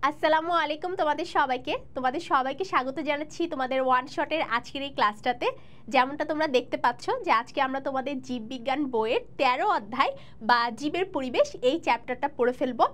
আসসালামু আলাইকুম তোমাদের সবাইকে স্বাগত জানাচ্ছি তোমাদের ওয়ান শটের আজকের এই ক্লাসটাতে। যেমনটা তোমরা দেখতে পাচ্ছ যে আজকে আমরা তোমাদের জীববিজ্ঞান বইয়ের 13 অধ্যায় বা জীবের পরিবেশ এই চ্যাপ্টারটা পড়ে ফেলবো।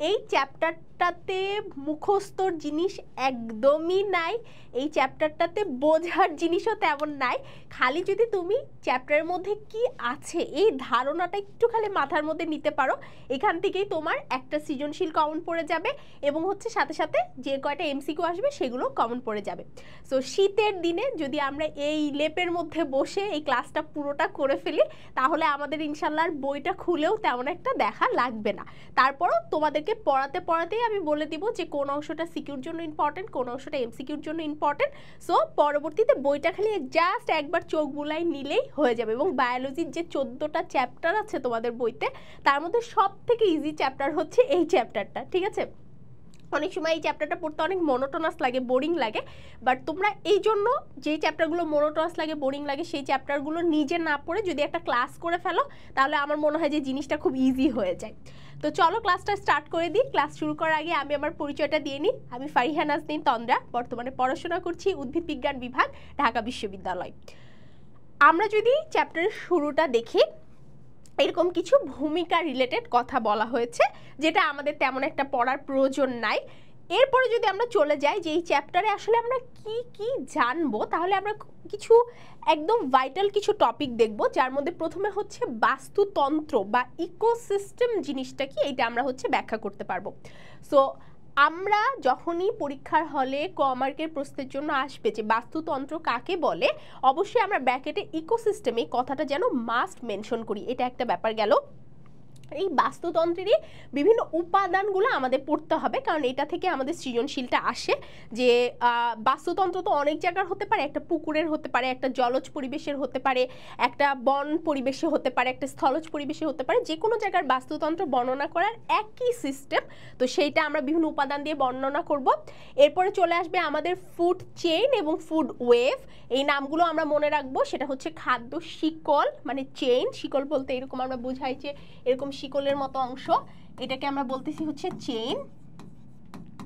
এই চ্যাপ্টারটাতে মুখস্থর জিনিস একদমই নাই, এই চ্যাপ্টারটাতে বোঝার জিনিসও তেমন নাই। খালি যদি তুমি চ্যাপ্টারের মধ্যে কি আছে এই ধারণাটা একটু খালি মাথার মধ্যে নিতে পারো, এখান থেকেই তোমার একটা সৃজনশীল কমন পড়ে যাবে এবং হচ্ছে সাথে সাথে যে কয়টা এমসিকিউ আসবে সেগুলো কমন পড়ে যাবে। সো শীতের দিনে যদি আমরা এই লেপের মধ্যে বসে এই ক্লাসটা পুরোটা করে ফেলি তাহলে আমাদের ইনশাল্লাহ বইটা খুলেও তেমন একটা দেখা লাগবে না। তারপরও তোমাদেরকে পড়াতে পড়াতেই আমি বলে দিব যে কোন অংশটা সিকিউর জন্য ইম্পর্টেন্ট, কোন অংশটা এমসিকিউর জন্য ইম্পর্টেন্ট। সো পরবর্তীতে বইটা খালি জাস্ট একবার চোখ বুলাই নিলেই হয়ে যাবে। এবং বায়োলজির যে 14টা চ্যাপ্টার আছে তোমাদের বইতে তার মধ্যে সব থেকে ইজি চ্যাপ্টার হচ্ছে এই চ্যাপ্টারটা, ঠিক আছে? অনেক সময় এই চ্যাপ্টারটা পড়তে অনেক মনোটোনাস লাগে, বোরিং লাগে, বাট তোমরা এই জন্য যেই চ্যাপ্টারগুলো মনোটোনাস লাগে, বোরিং লাগে সেই চ্যাপ্টারগুলো নিজে না পড়ে যদি একটা ক্লাস করে ফেলো তাহলে আমার মনে হয় যে জিনিসটা খুব ইজি হয়ে যায়। তো চলো ক্লাসটা স্টার্ট করে দিই। ক্লাস শুরু করার আগে আমি আমার পরিচয়টা দিয়ে নিই। আমি ফারিহা নাজনীন তন্দ্রা, বর্তমানে পড়াশোনা করছি উদ্ভিদ বিজ্ঞান বিভাগ, ঢাকা বিশ্ববিদ্যালয়। আমরা যদি চ্যাপ্টারের শুরুটা দেখি, এরকম কিছু ভূমিকা রিলেটেড কথা বলা হয়েছে যেটা আমাদের তেমন একটা পড়ার প্রয়োজন নাই। এরপরে যদি আমরা চলে যাই যে এই চ্যাপ্টারে আসলে আমরা কি কি জানবো, তাহলে আমরা কিছু একদম ভাইটাল কিছু টপিক দেখব, যার মধ্যে প্রথমে হচ্ছে বাস্তুতন্ত্র বা ইকোসিস্টেম জিনিসটা কি এটা আমরা হচ্ছে ব্যাখ্যা করতে পারবো। সো আমরা যখনই পরীক্ষার হলে ক মার্কের প্রশ্নের জন্য আসবে যে বাস্তুতন্ত্র কাকে বলে, অবশ্যই আমরা ব্র্যাকেটে ইকোসিস্টেম এই কথাটা যেন মাস্ট মেনশন করি, এটা একটা ব্যাপার গেল। এই বাস্তুতন্ত্রেরই বিভিন্ন উপাদানগুলো আমাদের পড়তে হবে, কারণ এটা থেকে আমাদের সৃজনশীলটা আসে। যে বাস্তুতন্ত্র তো অনেক জায়গার হতে পারে, একটা পুকুরের হতে পারে, একটা জলজ পরিবেশের হতে পারে, একটা বন পরিবেশে হতে পারে, একটা স্থলজ পরিবেশে হতে পারে, যে কোনো জায়গার বাস্তুতন্ত্র বর্ণনা করার একই সিস্টেম। তো সেইটা আমরা বিভিন্ন উপাদান দিয়ে বর্ণনা করব। এরপরে চলে আসবে আমাদের ফুড চেইন এবং ফুড ওয়েভ, এই নামগুলো আমরা মনে রাখবো। সেটা হচ্ছে খাদ্য শিকল, মানে চেইন, শিকল বলতে এরকম আমরা বোঝাই যে এরকম শিকলের মতো অংশ, এটাকে আমরা বলতেছি হচ্ছে চেইন।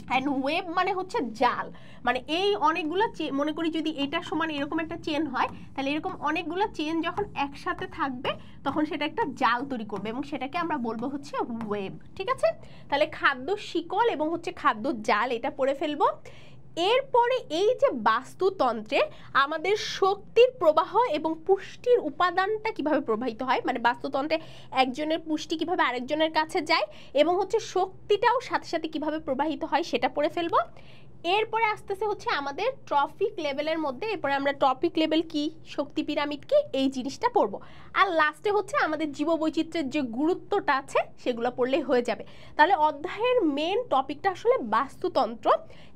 অ্যান্ড ওয়েব মানে হচ্ছে জাল, মানে এই অনেকগুলো মনে করি যদি এটার সমান এরকম একটা চেন হয় তাহলে এরকম অনেকগুলো চেন যখন একসাথে থাকবে তখন সেটা একটা জাল তৈরি করবে এবং সেটাকে আমরা বলবো হচ্ছে ওয়েব, ঠিক আছে? তাহলে খাদ্য শিকল এবং হচ্ছে খাদ্য জাল এটা পড়ে ফেলবো। এরপরে এই যে বাস্তুতন্ত্রে আমাদের শক্তির প্রবাহ এবং পুষ্টির উপাদানটা কিভাবে প্রবাহিত হয়, মানে বাস্তুতন্ত্রে একজনের পুষ্টি কিভাবে আরেকজনের কাছে যায় এবং হচ্ছে শক্তিটাও সাথে সাথে কিভাবে প্রবাহিত হয় সেটা পড়ে ফেলবো। এরপরে আসতেছে হচ্ছে আমাদের ট্রফিক লেভেলের মধ্যে, এরপরে আমরা টপিক লেভেল কি, শক্তি পিরামিড কি, এই জিনিসটা পড়বো। আর লাস্টে হচ্ছে আমাদের জীববৈচিত্র্যের যে গুরুত্বটা আছে সেগুলো পড়লেই হয়ে যাবে। তাহলে অধ্যায়ের মেন টপিকটা আসলে বাস্তুতন্ত্র,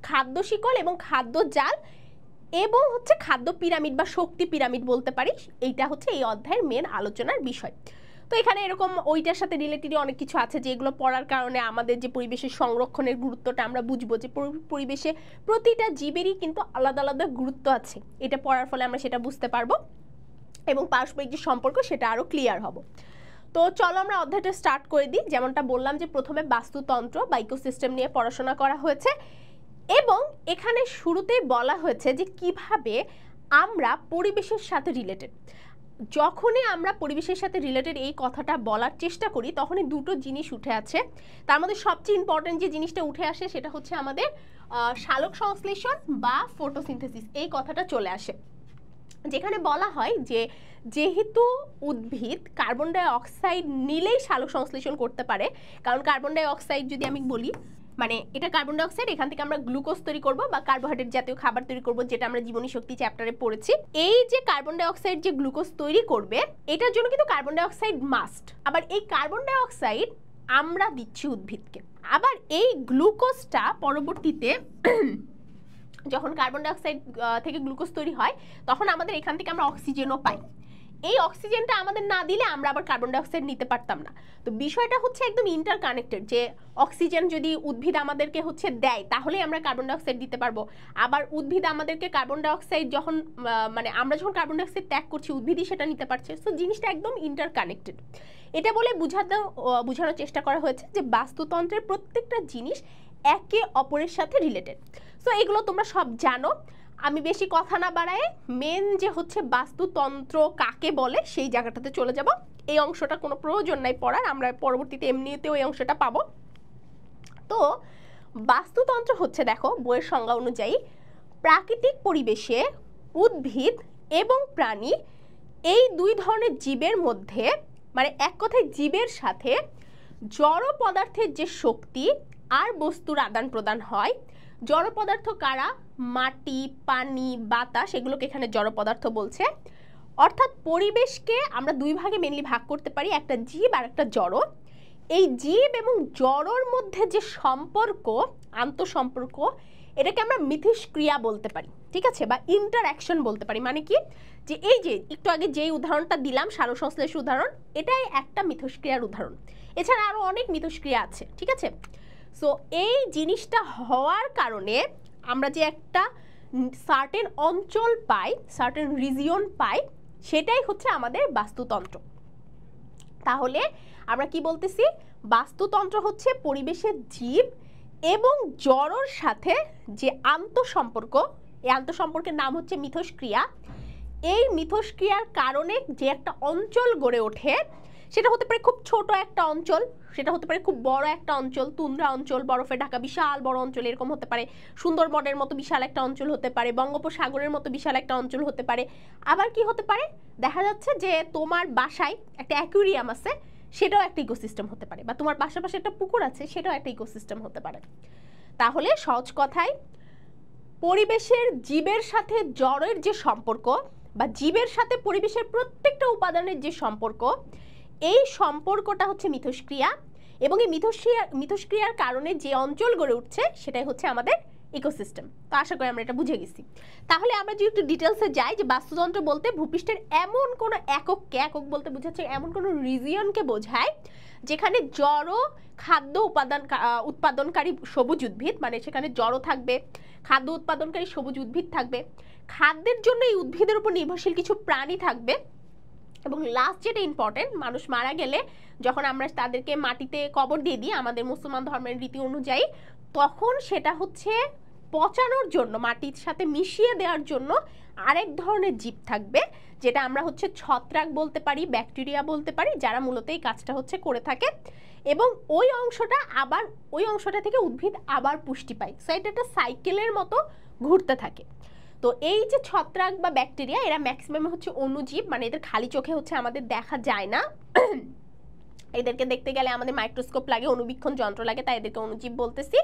খাদ্য শিকল এবং খাদ্য জাল এবং হচ্ছে খাদ্য পিরামিড বা শক্তি পিরামিড বলতে পারি, এইটা হচ্ছে এই অধ্যায়ের মেন আলোচনার বিষয়। তো এখানে এরকম ওইটার সাথে রিলেটেড অনেক কিছু আছে যেগুলো পড়ার কারণে আমাদের যে পরিবেশের সংরক্ষণের গুরুত্বটা আমরা বুঝবো, যে পরিবেশে প্রতিটা জীবেরই কিন্তু আলাদা আলাদা গুরুত্ব আছে, এটা পড়ার ফলে আমরা সেটা বুঝতে পারবো এবং পারস্পরিক যে সম্পর্ক সেটা আরও ক্লিয়ার হব। তো চলো আমরা অধ্যায়টা স্টার্ট করে দিই। যেমনটা বললাম যে প্রথমে বাস্তুতন্ত্র বা ইকোসিস্টেম নিয়ে পড়াশোনা করা হয়েছে এবং এখানে শুরুতেই বলা হয়েছে যে কিভাবে আমরা পরিবেশের সাথে রিলেটেড। যখনই আমরা পরিবেশের সাথে রিলেটেড এই কথাটা বলার চেষ্টা করি তখনই দুটো জিনিস উঠে আছে। তার মধ্যে সবচেয়ে ইম্পর্টেন্ট যে জিনিসটা উঠে আসে সেটা হচ্ছে আমাদের সালোক সংশ্লেষণ বা ফটোসিনথেসিস, এই কথাটা চলে আসে। যেখানে বলা হয় যে যেহেতু উদ্ভিদ কার্বন ডাই অক্সাইড নিলেই সালোক সংশ্লেষণ করতে পারে, কারণ কার্বন ডাই অক্সাইড যদি আমি বলি মানে এটা কার্বন ডাই অক্সাইড, এখান থেকে আমরা গ্লুকোজ তৈরি করব বা কার্বোহাইড্রেট জাতীয় খাবার তৈরি করব, যেটা আমরা জীবনী শক্তি চ্যাপ্টারে পড়েছি। এই যে কার্বন ডাই অক্সাইড যে গ্লুকোজ তৈরি করবে এটার জন্য কিন্তু কার্বন ডাই অক্সাইড মাস্ট। আবার এই কার্বন ডাই অক্সাইড আমরা দিচ্ছি উদ্ভিদকে, আবার এই গ্লুকোজটা পরবর্তীতে যখন কার্বন ডাই অক্সাইড থেকে গ্লুকোজ তৈরি হয় তখন আমাদের এখান থেকে আমরা অক্সিজেনও পাই। এই অক্সিজেনটা আমাদের না দিলে আমরা আবার কার্বন ডাই অক্সাইড নিতে পারতাম না। তো বিষয়টা হচ্ছে একদম ইন্টারকানেক্টেড, যে অক্সিজেন যদি উদ্ভিদ আমাদেরকে হচ্ছে দেয় তাহলে আমরা কার্বন ডাই অক্সাইড দিতে পারবো, আবার উদ্ভিদ আমাদেরকে কার্বন ডাই অক্সাইড যখন মানে আমরা যখন কার্বন ডাই অক্সাইড ত্যাগ করছি উদ্ভিদই সেটা নিতে পারছে। সো জিনিসটা একদম ইন্টারকানেক্টেড। এটা বলে বোঝানোর চেষ্টা করা হয়েছে যে বাস্তুতন্ত্রের প্রত্যেকটা জিনিস একে অপরের সাথে রিলেটেড। সো এগুলো তোমরা সব জানো, আমি বেশি কথা না বাড়ায় মেন যে হচ্ছে বাস্তুতন্ত্র কাকে বলে সেই জায়গাটাতে চলে যাব। এই অংশটা কোনো প্রয়োজন নাই পড়ার, আমরা পরবর্তীতে এমনিতেও এই অংশটা পাবো। তো বাস্তুতন্ত্র হচ্ছে, দেখো বইয়ের সংজ্ঞা অনুযায়ী, প্রাকৃতিক পরিবেশে উদ্ভিদ এবং প্রাণী এই দুই ধরনের জীবের মধ্যে, মানে এক কথায় জীবের সাথে জড় পদার্থের যে শক্তি আর বস্তুর আদান প্রদান হয়। জড় পদার্থ কারা? মাটি, পানি, বাতাস, এগুলোকে এখানে জড় পদার্থ বলছে। অর্থাৎ পরিবেশকে আমরা দুই ভাগে মেনলি ভাগ করতে পারি, একটা জীব আর একটা জড়। এই জীব এবং জড়র মধ্যে যে সম্পর্ক, আন্তঃসম্পর্ক, এটাকে আমরা মিথস্ক্রিয়া বলতে পারি, ঠিক আছে, বা ইন্টারঅ্যাকশন বলতে পারি। মানে কি, যে এই যে একটু আগে যেই উদাহরণটা দিলাম সারসংশ্লেষ উদাহরণ, এটাই একটা মিথস্ক্রিয়ার উদাহরণ। এছাড়া আরও অনেক মিথস্ক্রিয়া আছে, ঠিক আছে। সো এই জিনিসটা হওয়ার কারণে আমরা যে একটা সার্টেন অঞ্চল পাই, সার্টেন রিজিয়ন পাই, সেটাই হচ্ছে আমাদের বাস্তুতন্ত্র। তাহলে আমরা কি বলতেছি? বাস্তুতন্ত্র হচ্ছে পরিবেশের জীব এবং জড়র সাথে যে আন্তঃসম্পর্ক, এই আন্তঃসম্পর্কের নাম হচ্ছে মিথস্ক্রিয়া। এই মিথস্ক্রিয়ার কারণে যে একটা অঞ্চল গড়ে ওঠে, সেটা হতে পারে খুব ছোট একটা অঞ্চল, সেটা হতে পারে খুব বড় একটা অঞ্চল, তুন্দ্রা অঞ্চল, বরফে ঢাকা বিশাল বড় অঞ্চল এরকম হতে পারে, সুন্দরবনের মতো বিশাল একটা অঞ্চল হতে পারে, বঙ্গোপসাগরের মতো বিশাল একটা অঞ্চল হতে পারে। আবার কি হতে পারে, দেখা যাচ্ছে যে তোমার বাসায় একটা অ্যাকুয়ারিয়াম আছে, সেটাও একটা ইকোসিস্টেম হতে পারে, বা তোমার পাশাপাশি একটা পুকুর আছে, সেটাও একটা ইকোসিস্টেম হতে পারে। তাহলে সহজ কথায়, পরিবেশের জীবের সাথে জড়ের যে সম্পর্ক, বা জীবের সাথে পরিবেশের প্রত্যেকটা উপাদানের যে সম্পর্ক, এই সম্পর্কটা হচ্ছে মিথস্ক্রিয়া। এবং এই মিথস্ক্রিয়ার কারণে যে অঞ্চল গড়ে উঠছে, সেটাই হচ্ছে আমাদের ইকোসিস্টেম। তো আশা করি আমরা এটা বুঝে গেছি। তাহলে আমরা যদি একটু ডিটেলসে যাই, যে বাস্তুতন্ত্র বলতে ভূপৃষ্ঠের এমন কোনো একককে, একক বলতে বোঝাচ্ছে এমন কোনো রিজিয়নকে বোঝায় যেখানে জড় খাদ্য উৎপাদনকারী সবুজ উদ্ভিদ, মানে সেখানে জড় থাকবে, খাদ্য উৎপাদনকারী সবুজ উদ্ভিদ থাকবে, খাদ্যের জন্য এই উদ্ভিদের উপর নির্ভরশীল কিছু প্রাণী থাকবে, এবং লাস্ট যেটা ইম্পর্টেন্ট, মানুষ মারা গেলে যখন আমরা তাদেরকে মাটিতে কবর দিয়ে দিই আমাদের মুসলমান ধর্মের রীতি অনুযায়ী, তখন সেটা হচ্ছে পচানোর জন্য, মাটির সাথে মিশিয়ে দেওয়ার জন্য আরেক ধরনের জীব থাকবে, যেটা আমরা হচ্ছে ছত্রাক বলতে পারি, ব্যাকটেরিয়া বলতে পারি, যারা মূলত এই কাজটা হচ্ছে করে থাকে। এবং ওই অংশটা থেকে উদ্ভিদ আবার পুষ্টি পায়। সো এটা একটা সাইকেলের মতো ঘুরতে থাকে। তো এই যে ছত্রাক বা ব্যাকটেরিয়া, এরা ম্যাক্সিমাম হচ্ছে অণুজীব, মানে এদের খালি চোখে হচ্ছে আমাদের দেখা যায় না, এদেরকে দেখতে গেলে আমাদের মাইক্রোস্কোপ লাগে, অণুবীক্ষণ যন্ত্র লাগে, তাই এদেরকে অণুজীব বলতেছি।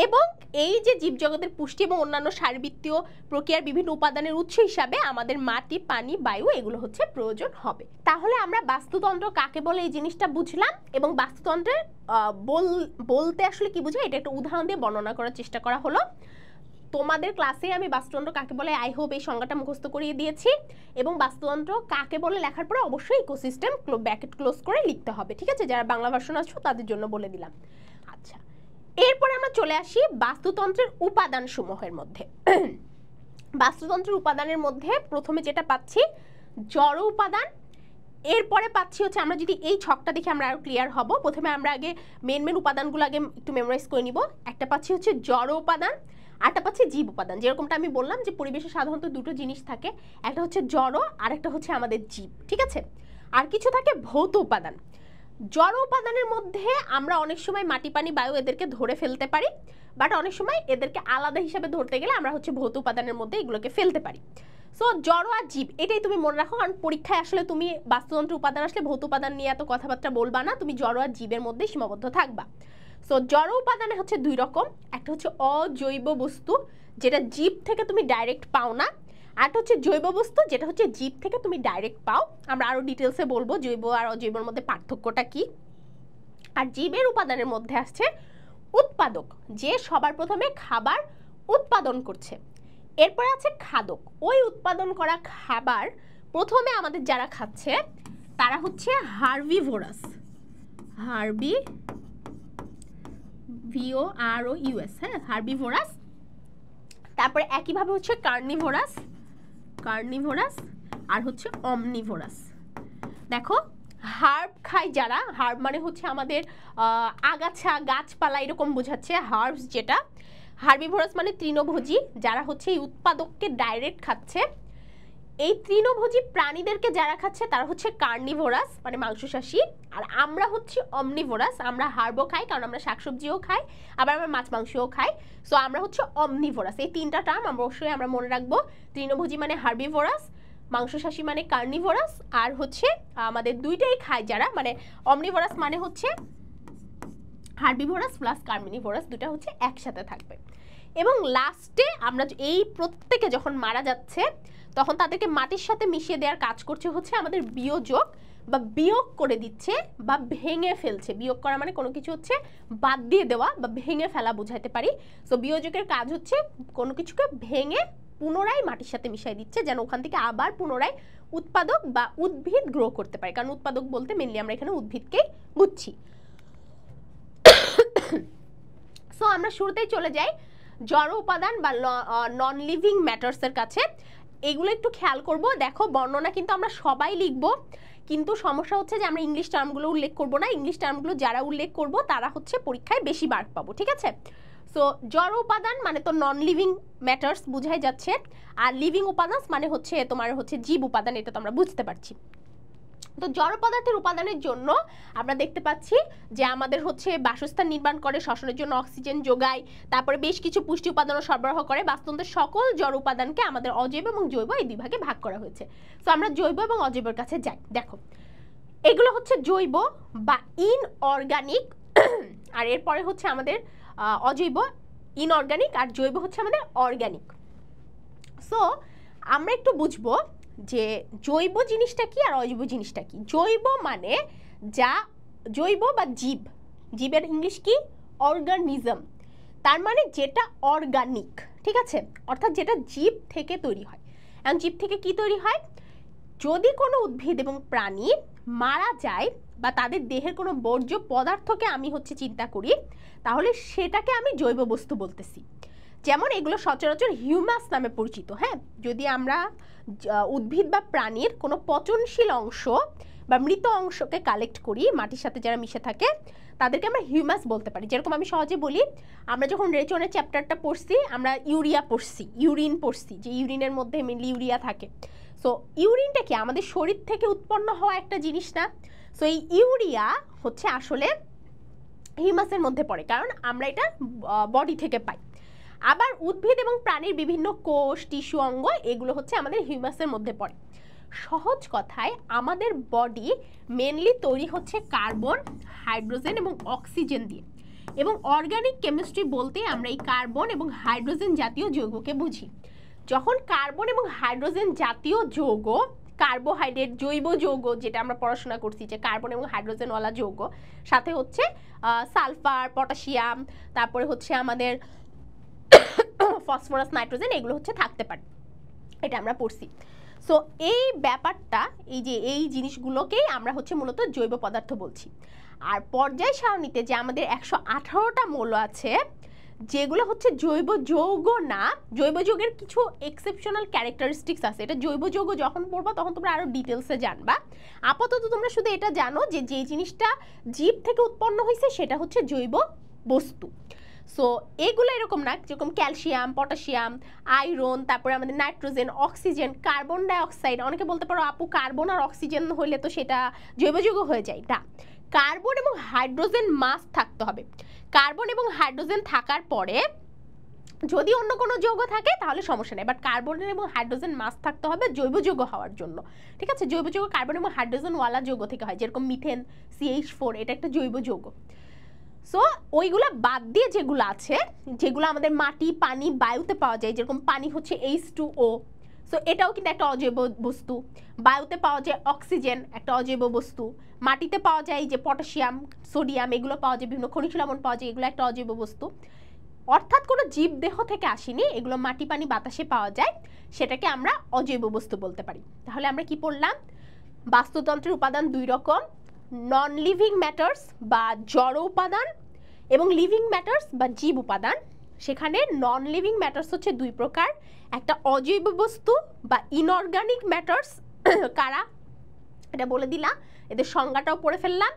এবং এই যে জীবজগতের পুষ্টি এবং অন্যান্য শারীরবৃত্তীয় প্রক্রিয়ার বিভিন্ন উপাদানের উৎস হিসাবে আমাদের মাটি, পানি, বায়ু, এগুলো হচ্ছে প্রয়োজন হবে। তাহলে আমরা বাস্তুতন্ত্র কাকে বলে এই জিনিসটা বুঝলাম, এবং বাস্তুতন্ত্রের বলতে আসলে কি বোঝায় এটা একটা উদাহরণ দিয়ে বর্ণনা করার চেষ্টা করা হলো। তোমাদের ক্লাসে আমি বাস্তুতন্ত্র কাকে বলে আই হোপ এই সংজ্ঞাটা মুখস্থ করিয়ে দিয়েছি, এবং বাস্তুতন্ত্র কাকে বলে লেখার পরে অবশ্যই ইকোসিস্টেম ব্র্যাকেট ক্লোজ করে লিখতে হবে, ঠিক আছে? যারা বাংলা ভার্সন আছো তাদের জন্য বলে দিলাম। আচ্ছা, এরপরে আমরা চলে আসি বাস্তুতন্ত্রের উপাদান সমূহের মধ্যে। বাস্তুতন্ত্রের উপাদানের মধ্যে প্রথমে যেটা পাচ্ছি জড় উপাদান, এরপরে পাচ্ছি হচ্ছে, আমরা যদি এই ছকটা দেখে আমরা আরো ক্লিয়ার হব, প্রথমে আমরা আগে মেন উপাদানগুলো আগে একটু মেমোরাইজ করে নিব। একটা পাচ্ছি হচ্ছে জড় উপাদান, আরটা পাচ্ছি জীব উপাদান। যেরকমটা আমি বললাম যে পরিবেশে সাধারণত দুটো জিনিস থাকে, একটা হচ্ছে জড় আর একটা হচ্ছে আমাদের জীব, ঠিক আছে? আর কিছু থাকে ভৌত উপাদান। জড় উপাদানের মধ্যে আমরা অনেক সময় মাটি, পানি, বায়ু এদেরকে ধরে ফেলতে পারি, বাট অনেক সময় এদেরকে আলাদা হিসাবে ধরতে গেলে আমরা হচ্ছে ভৌত উপাদানের মধ্যে এগুলোকে ফেলতে পারি। সো জড় আর জীব এটাই তুমি মনে রাখো, কারণ পরীক্ষায় আসলে তুমি বাস্তুতন্ত্র উপাদান আসলে ভৌত উপাদান নিয়ে এত কথাবার্তা বলবা না, তুমি জড় আর জীবের মধ্যে সীমাবদ্ধ থাকবা। সো জড় উপাদানে হচ্ছে দুই রকম, একটা হচ্ছে অজৈব বস্তু, যেটা জীব থেকে তুমি ডাইরেক্ট পাও না, আর হচ্ছে জৈব বস্তু, যেটা হচ্ছে জীব থেকে তুমি ডাইরেক্ট পাও। আমরা আরো ডিটেলসে বলবো জৈব আর অজৈবর মধ্যে পার্থক্যটা কি। আর জীবের উপাদানের মধ্যে আসছে উৎপাদক, যে সবার প্রথমে খাবার উৎপাদন করছে। এরপরে আছে খাদক, ওই উৎপাদন করা খাবার প্রথমে আমাদের যারা খাচ্ছে তারা হচ্ছে হার্বিভোরাস, হ্যাঁ, হার্বিভোরাস। তারপরে একইভাবে হচ্ছে কার্নিভোরাস আর হচ্ছে অমনিভোরাস। দেখো হার্ব খায় যারা, হার্ব মানে হচ্ছে আমাদের আগাছা গাছপালা এরকম বোঝাচ্ছে হার্বস, যেটা হার্বিভোরাস মানে তৃণভোজী, যারা হচ্ছে এই উৎপাদককে ডাইরেক্ট খাচ্ছে। এই তৃণভোজী প্রাণীদেরকে যারা খাচ্ছে তারা হচ্ছে কার্নিভোরাস মানে মাংসাশী। আর আমরা হচ্ছে অমনিভোরাস, আমরা হার্বও খাই কারণ আমরা শাকসবজিও খাই, আবার আমরা মাছ মাংসও খাই। সো আমরা হচ্ছে অমনিভোরাস। এই তিনটা টার্ম অবশ্যই আমরা মনে রাখবো। তৃণভোজী মানে হার্বিভোরাস, মাংসাশী মানে কার্নিভোরাস, আর হচ্ছে আমাদের দুইটাই খায় যারা, মানে অমনিভোরাস মানে হচ্ছে হার্বিভোরাস প্লাস কার্নিভোরাস, দুটা হচ্ছে একসাথে থাকবে। এবং লাস্টে আমরা এই প্রত্যেকে যখন মারা যাচ্ছে তখন তাদেরকে মাটির সাথে মিশিয়ে দেওয়ার কাজ করছে হচ্ছে আমাদের বিয়োজক, বা বিয়োগ করে দিচ্ছে বা ভেঙে ফেলছে। বিয়োগ করা মানে কোনো কিছু হচ্ছে বাদ দিয়ে দেওয়া বা ভেঙে ফেলা বোঝাতে পারি। সো বিয়োজকের কাজ হচ্ছে কোনো কিছুকে ভেঙে পুনরায় মাটির সাথে মিশিয়ে দিচ্ছে, যেন ওখান থেকে আবার পুনরায় উৎপাদক বা উদ্ভিদ গ্রো করতে পারে। কারণ উৎপাদক বলতে মেনলি আমরা এখানে উদ্ভিদকেই বুঝছি। সো আমরা শুরুতেই চলে যাই জড় উপাদান বা নন লিভিং ম্যাটার্সের কাছে। এগুলো একটু খেয়াল করব। দেখো বর্ণনা কিন্তু আমরা সবাই লিখব, কিন্তু সমস্যা হচ্ছে যে আমরা ইংলিশ টার্মগুলো উল্লেখ করব না। ইংলিশ টার্মগুলো যারা উল্লেখ করব তারা হচ্ছে পরীক্ষায় বেশি মার্ক পাবো, ঠিক আছে? সো জড় উপাদান মানে তো নন লিভিং ম্যাটার্স বুঝাই যাচ্ছে, আর লিভিং উপাদান মানে হচ্ছে তোমার হচ্ছে জীব উপাদান, এটা তো আমরা বুঝতে পারছি। তো জড় পদার্থের উপাদানের জন্য আমরা দেখতে পাচ্ছি যে আমাদের হচ্ছে বাসস্থান নির্মাণ করে, শ্বসনের জন্য অক্সিজেন যোগায়, তারপরে বেশ কিছু পুষ্টি উপাদানও সরবরাহ করে। বাস্তুতন্ত্রের সকল জড় উপাদানকে আমাদের অজৈব এবং জৈব এই দুই ভাগে ভাগ করা হয়েছে। তো আমরা জৈব এবং অজৈবের কাছে যাই। দেখো এগুলো হচ্ছে জৈব বা ইনঅর্গানিক, আর এরপরে হচ্ছে আমাদের অজৈব ইনঅর্গানিক, আর জৈব হচ্ছে আমাদের অর্গানিক। সো আমরা একটু বুঝবো যে জৈব জিনিসটা কি আর অজৈব জিনিসটা কি। জৈব মানে যা জৈব বা জীব, জীবের ইংলিশ কি অর্গানিজম, তার মানে যেটা অর্গানিক, ঠিক আছে? অর্থাৎ যেটা জীব থেকে তৈরি হয়। এখন জীব থেকে কি তৈরি হয়? যদি কোনো উদ্ভিদ এবং প্রাণী মারা যায় বা তাদের দেহের কোনো বর্জ্য পদার্থকে আমি হচ্ছে চিন্তা করি, তাহলে সেটাকে আমি জৈব বস্তু বলতেছি। যেমন এগুলো সচরাচর হিউমাস নামে পরিচিত। হ্যাঁ, যদি আমরা উদ্ভিদ বা প্রাণীর কোনো পচনশীল অংশ বা মৃত অংশকে কালেক্ট করি, মাটির সাথে যারা মিশে থাকে, তাদেরকে আমরা হিউমাস বলতে পারি। যেরকম আমি সহজে বলি, আমরা যখন রেচনের চ্যাপ্টারটা পড়ছি আমরা ইউরিয়া পড়ছি, ইউরিন পড়ছি, যে ইউরিনের মধ্যে মেনলি ইউরিয়া থাকে। সো ইউরিনটা কি আমাদের শরীর থেকে উৎপন্ন হওয়া একটা জিনিস না? সো এই ইউরিয়া হচ্ছে আসলে হিউমাসের মধ্যে পড়ে, কারণ আমরা এটা বডি থেকে পাই। আবার উদ্ভিদ এবং প্রাণীর বিভিন্ন কোষ, টিস্যু, অঙ্গ এগুলো হচ্ছে আমাদের হিউমাসের মধ্যে পড়ে। সহজ কথায় আমাদের বডি মেনলি তৈরি হচ্ছে কার্বন, হাইড্রোজেন এবং অক্সিজেন দিয়ে। এবং অর্গানিক কেমিস্ট্রি বলতে আমরা এই কার্বন এবং হাইড্রোজেন জাতীয় যৌগকে বুঝি। যখন কার্বন এবং হাইড্রোজেন জাতীয় যৌগ, কার্বোহাইড্রেট, জৈব যৌগ যেটা আমরা পড়াশোনা করছি যে কার্বন এবং হাইড্রোজেনওয়ালা যৌগ, সাথে হচ্ছে সালফার, পটাশিয়াম, তারপরে হচ্ছে আমাদের ফসফরাস, নাইট্রোজেন, এগুলো হচ্ছে থাকতে পারে, এটা আমরা পড়ছি। সো এই ব্যাপারটা, এই যে এই জিনিসগুলোকেই আমরা হচ্ছে মূলত জৈব পদার্থ বলছি। আর পর্যায় সারণীতে যে আমাদের 118টা মৌল আছে, যেগুলো হচ্ছে জৈব যৌগ না, জৈব যৌগের কিছু এক্সেপশনাল ক্যারেক্টারিস্টিক্স আছে। এটা জৈব যৌগ যখন পড়বা তখন তোমরা আরো ডিটেলসে জানবা। আপাতত তোমরা শুধু এটা জানো যে যে জিনিসটা জীব থেকে উৎপন্ন হয়েছে সেটা হচ্ছে জৈব বস্তু। সো এগুলো এরকম না, যেরকম ক্যালসিয়াম, পটাশিয়াম, আয়রন, তারপরে আমাদের নাইট্রোজেন, অক্সিজেন, কার্বন ডাইঅক্সাইড। অনেকে বলতে পারো আপু কার্বন আর অক্সিজেন হলে তো সেটা জৈব যৌগ হয়ে যায়। না, কার্বন এবং হাইড্রোজেন মাস্ট থাকতে হবে। কার্বন এবং হাইড্রোজেন থাকার পরে যদি অন্য কোনো যৌগ থাকে তাহলে সমস্যা নেই, বাট কার্বন এবং হাইড্রোজেন মাস্ট থাকতে হবে জৈব যৌগ হওয়ার জন্য, ঠিক আছে? জৈব যৌগ কার্বন এবং হাইড্রোজেনওয়ালা যৌগ থেকে হয়, যেরকম মিথেন, CH4, এটা একটা জৈব যৌগ। সো ওইগুলা বাদ দিয়ে যেগুলো আছে, যেগুলো আমাদের মাটি, পানি, বায়ুতে পাওয়া যায়, যেরকম পানি হচ্ছে H2O, সো এটাও কিন্তু একটা অজৈব বস্তু। বায়ুতে পাওয়া যায় অক্সিজেন, একটা অজৈব বস্তু। মাটিতে পাওয়া যায় যে পটাশিয়াম, সোডিয়াম, এগুলো পাওয়া যায়, বিভিন্ন খনিজ লবণ পাওয়া যায়, এগুলো একটা অজৈব বস্তু। অর্থাৎ কোনো জীব দেহ থেকে আসেনি, এগুলো মাটি, পানি, বাতাসে পাওয়া যায়, সেটাকে আমরা অজৈব বস্তু বলতে পারি। তাহলে আমরা কি পড়লাম? বাস্তুতন্ত্রের উপাদান দুই রকম, নন লিভিং ম্যাটার্স বা জড় উপাদান এবং লিভিং ম্যাটার্স বা জীব উপাদান। সেখানে নন লিভিং ম্যাটার্স হচ্ছে দুই প্রকার, একটা অজৈব বস্তু বা ইনঅর্গানিক ম্যাটার্স। কারা? এটা বলে দিলাম এদের সংজ্ঞাটাও পড়ে ফেললাম,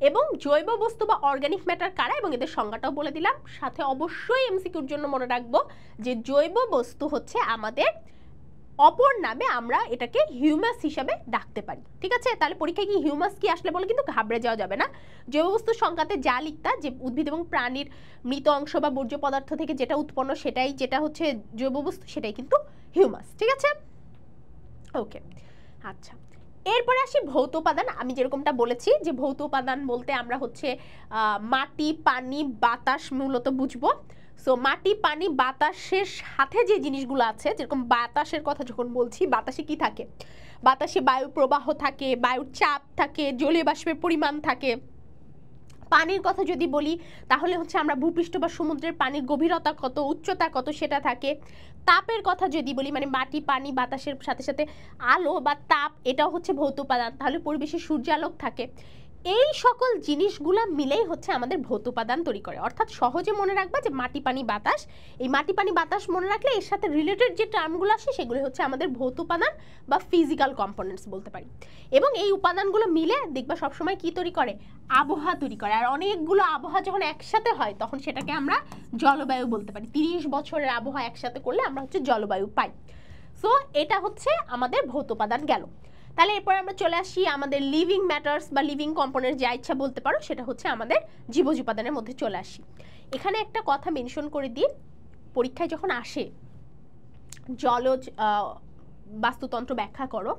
এবং জৈব বস্তু বা অর্গানিক ম্যাটার কারা এবং এদের সংজ্ঞাটাও বলে দিলাম। সাথে অবশ্যই এমসিকিউর জন্য মনে রাখবো যে জৈব বস্তু হচ্ছে আমাদের অপর নামে আমরা এটাকে হিউমাস হিসাবে ডাকতে পারি। ঠিক আছে, তাহলে পরীক্ষায় কি হিউমাস কি আসলে বলে কিন্তু ঘাবড়ে যাওয়া যাবে না। জৈব বস্তুর সংখ্যাতে যা লিখতা, যে উদ্ভিদ এবং প্রাণীর মৃত অংশ বা বর্জ্য পদার্থ থেকে যেটা উৎপন্ন সেটাই যেটা হচ্ছে জৈব বস্তু, সেটাই কিন্তু হিউমাস। ঠিক আছে, ওকে। আচ্ছা, এরপরে আসি ভৌত উপাদান। আমি যেরকমটা বলেছি যে ভৌত উপাদান বলতে আমরা হচ্ছে মাটি, পানি, বাতাস মূলত বুঝবো। সো মাটি, পানি, বাতাসের সাথে যে জিনিসগুলো আছে, যেরকম বাতাসের কথা যখন বলছি, বাতাসে কি থাকে? বাতাসে বায়ু প্রবাহ থাকে, বায়ুর চাপ থাকে, জলীয় বাষ্পের পরিমাণ থাকে। পানির কথা যদি বলি তাহলে হচ্ছে আমরা ভূপৃষ্ঠ বা সমুদ্রের পানির গভীরতা কত, উচ্চতা কত সেটা থাকে। তাপের কথা যদি বলি, মানে মাটি, পানি, বাতাসের সাথে সাথে আলো বা তাপ, এটাও হচ্ছে ভৌত উপাদান। তাহলে পরিবেশে সূর্যালোক থাকে। এই সকল জিনিসগুলো মিলেই হচ্ছে আমাদের ভৌত উপাদান তৈরি করে। অর্থাৎ সহজে মনে রাখবা যে মাটি, পানি, বাতাস, এই মাটি, পানি, বাতাস মনে রাখলে এর সাথে রিলেটেড যে টার্মগুলো আসে সেগুলো হচ্ছে আমাদের ভৌত উপাদান বা ফিজিক্যাল কম্পোনেন্টস বলতে পারি। এবং এই উপাদানগুলো মিলে দেখবা সবসময় কি তৈরি করে? আবহাওয়া তৈরি করে। আর অনেকগুলো আবহাওয়া যখন একসাথে হয় তখন সেটাকে আমরা জলবায়ু বলতে পারি। 30 বছরের আবহাওয়া একসাথে করলে আমরা হচ্ছে জলবায়ু পাই। সো এটা হচ্ছে আমাদের ভৌত উপাদান গেল। তাহলে এরপর আমরা চলে আসি আমাদের লিভিং ম্যাটার্স বা লিভিং কম্পোনেন্ট, যা ইচ্ছা বলতে পারো, সেটা হচ্ছে আমাদের জীবজ উপাদানের মধ্যে চলে আসি। এখানে একটা কথা মেনশন করে দিই, পরীক্ষায় যখন আসে জলজ বাস্তুতন্ত্র ব্যাখ্যা করো,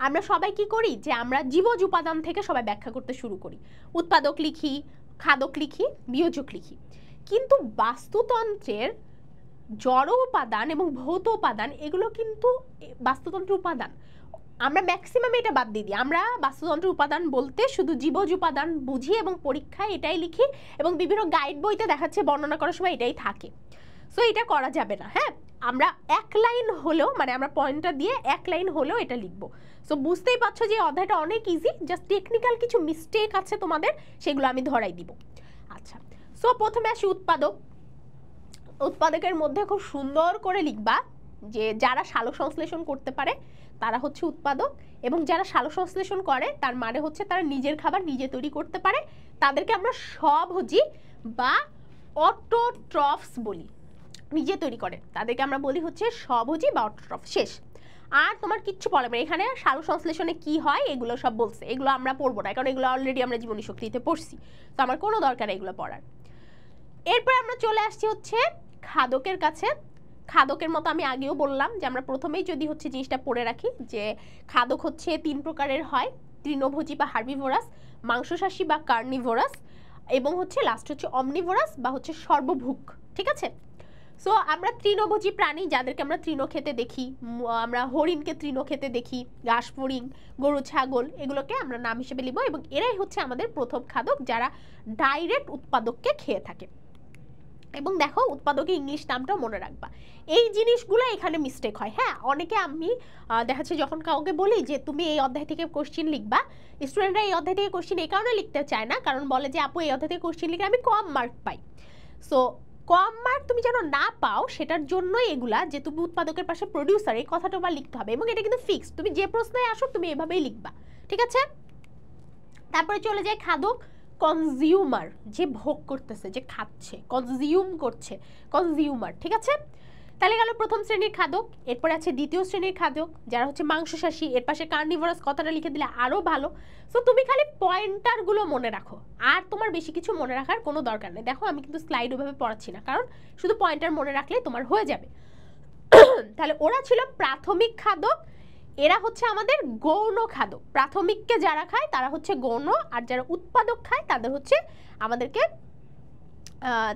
আমরা সবাই কি করি যে আমরা জীবজ উপাদান থেকে সবাই ব্যাখ্যা করতে শুরু করি। উৎপাদক লিখি, খাদক লিখি, বিয়োজক লিখি। কিন্তু বাস্তুতন্ত্রের জড় উপাদান এবং ভৌত উপাদান এগুলো কিন্তু বাস্তুতন্ত্রের উপাদান। আমরা ম্যাক্সিমাম এটা বাদ দিয়ে দিই। আমরা বাস্তুতন্ত্রের উপাদান বলতে শুধু জীবজ উপাদান বুঝি এবং পরীক্ষায় এটাই লিখি, এবং বিভিন্ন গাইড বইতে দেখাচ্ছে বর্ণনা করার সময় এটাই থাকে। সো এটা করা যাবে না। হ্যাঁ, আমরা এক লাইন হলেও, মানে আমরা পয়েন্টটা দিয়ে এক লাইন হলেও এটা লিখবো। সো বুঝতেই পারছো যে অধ্যায়টা অনেক ইজি, জাস্ট টেকনিক্যাল কিছু মিস্টেক আছে তোমাদের, সেগুলো আমি ধরাই দিব। আচ্ছা, সো প্রথমে আসি উৎপাদক। উৎপাদকের মধ্যে খুব সুন্দর করে লিখবা যে যারা সালোক সংশ্লেষণ করতে পারে তারা হচ্ছে উৎপাদক, এবং যারা সালোক সংশ্লেষণ করে তার মানে হচ্ছে তারা নিজের খাবার নিজে তৈরি করতে পারে, তাদেরকে আমরা স্বভোজী বা অটোট্রফস বলি। নিজে তৈরি করে তাদেরকে আমরা বলি হচ্ছে স্বভোজী বা অটোট্রফ। শেষ, আর তোমার কিচ্ছু বলে না। এখানে সালোক সংশ্লেষণে কি হয় এগুলো সব বলছে, এগুলো আমরা পড়বো না, কারণ এগুলো অলরেডি আমরা জীবনী শক্তিতে পড়ছি, তো আমার কোনো দরকার নেই এগুলো পড়ার। এরপর আমরা চলে আসছি হচ্ছে খাদকের কাছে। খাদকের মতো আমি আগেও বললাম যে আমরা প্রথমেই যদি হচ্ছে জিনিসটা পড়ে রাখি যে খাদক হচ্ছে 3 প্রকারের হয়, তৃণভোজী বা হার্বিভোরাস, মাংসশাসী বা কার্নিভোরাস, এবং হচ্ছে লাস্ট হচ্ছে অমনিভোরাস বা হচ্ছে সর্বভুক। ঠিক আছে, সো আমরা তৃণভোজী প্রাণী যাদেরকে আমরা তৃণ খেতে দেখি, আমরা হরিণকে তৃণ খেতে দেখি, ঘাস ফড়িং, গরু, ছাগল, এগুলোকে আমরা নাম হিসেবে লিখব, এবং এরাই হচ্ছে আমাদের প্রথম খাদক যারা ডাইরেক্ট উৎপাদককে খেয়ে থাকে। এবং দেখো উৎপাদকের ইংলিশ নামটাও মনে রাখবা। এই জিনিসগুলো এখানে মিস্টেক হয়। হ্যাঁ, অনেকে আমি দেখাচ্ছে যখন কাউকে বলি যে তুমি এই অধ্যায় থেকে কোশ্চিন লিখবা, স্টুডেন্টরা এই অধ্যায় থেকে কোশ্চিন এই কারণে লিখতে চায় না, কারণ বলে যে আপু এই অধ্যায় থেকে কোশ্চিন লিখলে আমি কম মার্ক পাই। সো কম মার্ক তুমি যেন না পাও সেটার জন্যই এগুলা, যে তুমি উৎপাদকের পাশে প্রডিউসার, এই কথাটা আবার লিখতে হবে, এবং এটা কিন্তু ফিক্স, তুমি যে প্রশ্নে আসো তুমি এভাবেই লিখবা। ঠিক আছে, তারপরে চলে যায় খাদক। কনজিউমার, যে ভোগ করতেছে, যে খাচ্ছে, কনজিউম করছে, কনজিউমার। ঠিক আছে, তাহলে গেল প্রথম শ্রেণীর খাদক। এরপর আছে দ্বিতীয় শ্রেণীর খাদক যারা হচ্ছে মাংসশাসী, এর পাশে কার্নিভোরাস কথাটা লিখে দিলে আরো ভালো। সো তুমি খালি পয়েন্টারগুলো মনে রাখো, আর তোমার বেশি কিছু মনে রাখার কোনো দরকার নেই। দেখো আমি কিন্তু স্লাইড ওভাবে পড়াচ্ছি না, কারণ শুধু পয়েন্টার মনে রাখলে তোমার হয়ে যাবে। তাহলে ওরা ছিল প্রাথমিক খাদক, এরা হচ্ছে আমাদের গৌণ খাদক। প্রাথমিককে যারা খায় তারা হচ্ছে গৌণ, আর যারা উৎপাদক খায় তাদের হচ্ছে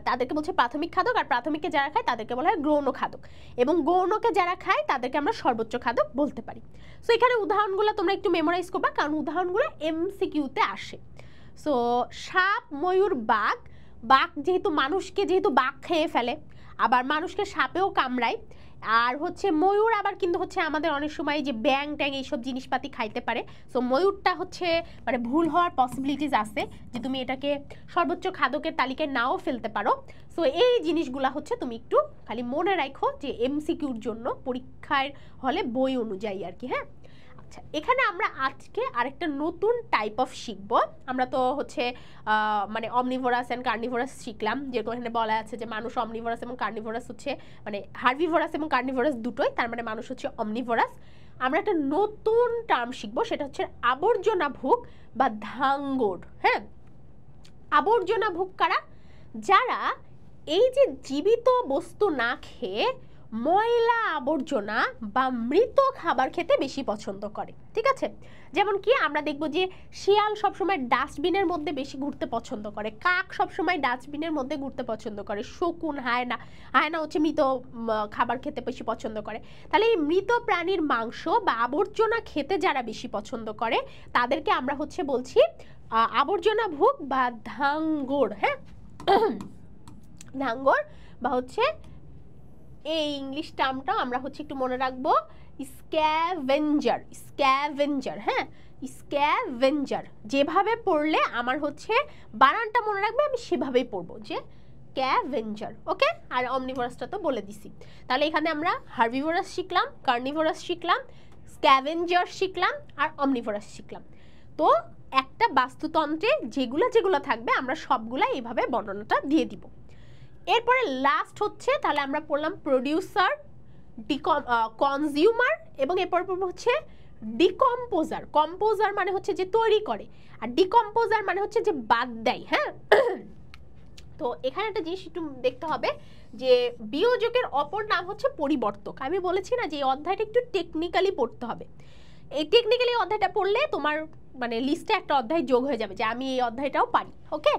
তাদেরকে বলছে প্রাথমিক খাদক, আর প্রাথমিককে যারা খায় তাদেরকে বলা হয় গৌণ খাদক, এবং গৌণকে যারা খায় তাদেরকে আমরা সর্বোচ্চ খাদক বলতে পারি। সো এখানে উদাহরণগুলো তোমরা একটু মেমোরাইজ করবা, কারণ উদাহরণগুলো এমসিকিউতে আসে। সো সাপ, ময়ূর, বাঘ। বাঘ যেহেতু বাঘ খেয়ে ফেলে, আবার মানুষকে সাপেও কামড়ায়, আর হচ্ছে ময়ূর আবার কিন্তু হচ্ছে আমাদের অনেক সময় যে ব্যাং ট্যাং এইসব জিনিসপাতি খাইতে পারে। সো ময়ূরটা হচ্ছে মানে ভুল হওয়ার পসিবিলিটিস আছে, যে তুমি এটাকে সর্বোচ্চ খাদকের তালিকায় নাও ফেলতে পারো। সো এই জিনিসগুলা হচ্ছে তুমি একটু খালি মনে রাখো যে এমসিকিউর জন্য পরীক্ষার হলে বই অনুযায়ী আর কি। হ্যাঁ, আচ্ছা, এখানে আমরা আজকে আরেকটা নতুন টাইপ অফ শিখব। আমরা তো হচ্ছে মানে অমনিভোরাস অ্যান্ড কার্নিভোরাস শিখলাম, যেরকম এখানে বলা আছে যে মানুষ অমনিভোরাস এবং কার্নিভোরাস হচ্ছে মানে হার্বিভোরাস এবং কার্নিভোরাস দুটোই, তার মানে মানুষ হচ্ছে অমনিভোরাস। আমরা একটা নতুন টার্ম শিখবো, সেটা হচ্ছে আবর্জনা ভুক বা ধাঙ্গড়। হ্যাঁ, আবর্জনা ভুক কারা? যারা এই যে জীবিত বস্তু না খেয়ে ময়লা আবর্জনা বা মৃত খাবার খেতে বেশি পছন্দ করে। ঠিক আছে, যেমন কি আমরা দেখব যে শিয়াল সবসময় ডাস্টবিনের মধ্যে বেশি ঘুরতে পছন্দ করে, কাক সবসময় ডাস্টবিনের মধ্যে ঘুরতে পছন্দ করে, শকুন, হায়না, হায়না হচ্ছে মৃত খাবার খেতে বেশি পছন্দ করে। তাহলে এই মৃত প্রাণীর মাংস বা আবর্জনা খেতে যারা বেশি পছন্দ করে তাদেরকে আমরা হচ্ছে বলছি আবর্জনা ভুক বা ধাঙ্গড়। হ্যাঁ, ধাঙ্গড় বা হচ্ছে এই ইংলিশ টার্মটা আমরা হচ্ছে একটু মনে রাখবো, স্ক্যাভেঞ্জার। স্ক্যাভেঞ্জার, হ্যাঁ, স্ক্যাভেঞ্জার। যেভাবে পড়লে আমার হচ্ছে বানানটা মনে রাখবে, আমি সেভাবেই পড়বো, যে স্ক্যাভেঞ্জার। ওকে, আর অমনিভোরাসটা তো বলে দিছি। তাহলে এখানে আমরা হার্বিভোরাস শিখলাম, কার্নিভোরাস শিখলাম, স্ক্যাভেঞ্জার শিখলাম আর অমনিভোরাস শিখলাম। তো একটা বাস্তুতন্ত্রে যেগুলো যেগুলো থাকবে আমরা সবগুলা এইভাবে বর্ণনাটা দিয়ে দিব। এরপরে লাস্ট হচ্ছে, তাহলে আমরা পড়লাম প্রোডিউসার, কনজিউমার এবং এরপর পড়ব হচ্ছে ডিকম্পোজার। কম্পোজার মানে হচ্ছে যে তৈরি করে, আর ডিকম্পোজার মানে হচ্ছে যে বাদ দেয়। হ্যাঁ, তো এখানে একটা জিনিস একটু দেখতে হবে যে বিয়োজকের অপর নাম হচ্ছে পরিবর্তক। আমি বলেছি না যে এই অধ্যায়টা একটু টেকনিক্যালি পড়তে হবে। এই টেকনিক্যালি অধ্যায়টা পড়লে তোমার মানে লিস্টে একটা অধ্যায় যোগ হয়ে যাবে যে আমি এই অধ্যায়টাও পারি। ওকে,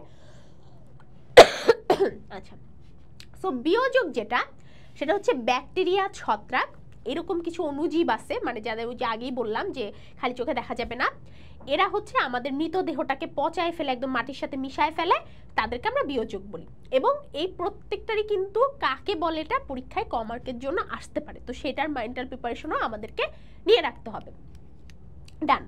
আচ্ছা, সো বিয়োজক যেটা, সেটা হচ্ছে ব্যাকটেরিয়া, ছত্রাক, এরকম কিছু অণুজীব আছে, মানে যাদের ওই যে আগেই বললাম যে খালি চোখে দেখা যাবে না, এরা হচ্ছে আমাদের মৃতদেহটাকে পচায় ফেলে, একদম মাটির সাথে মিশায় ফেলে, তাদেরকে আমরা বিয়োজক বলি। এবং এই প্রত্যেকটারই কিন্তু কাকে বলে এটা পরীক্ষায় ক মার্কের জন্য আসতে পারে, তো সেটার মেন্টাল প্রিপারেশনও আমাদেরকে নিয়ে রাখতে হবে। ডান।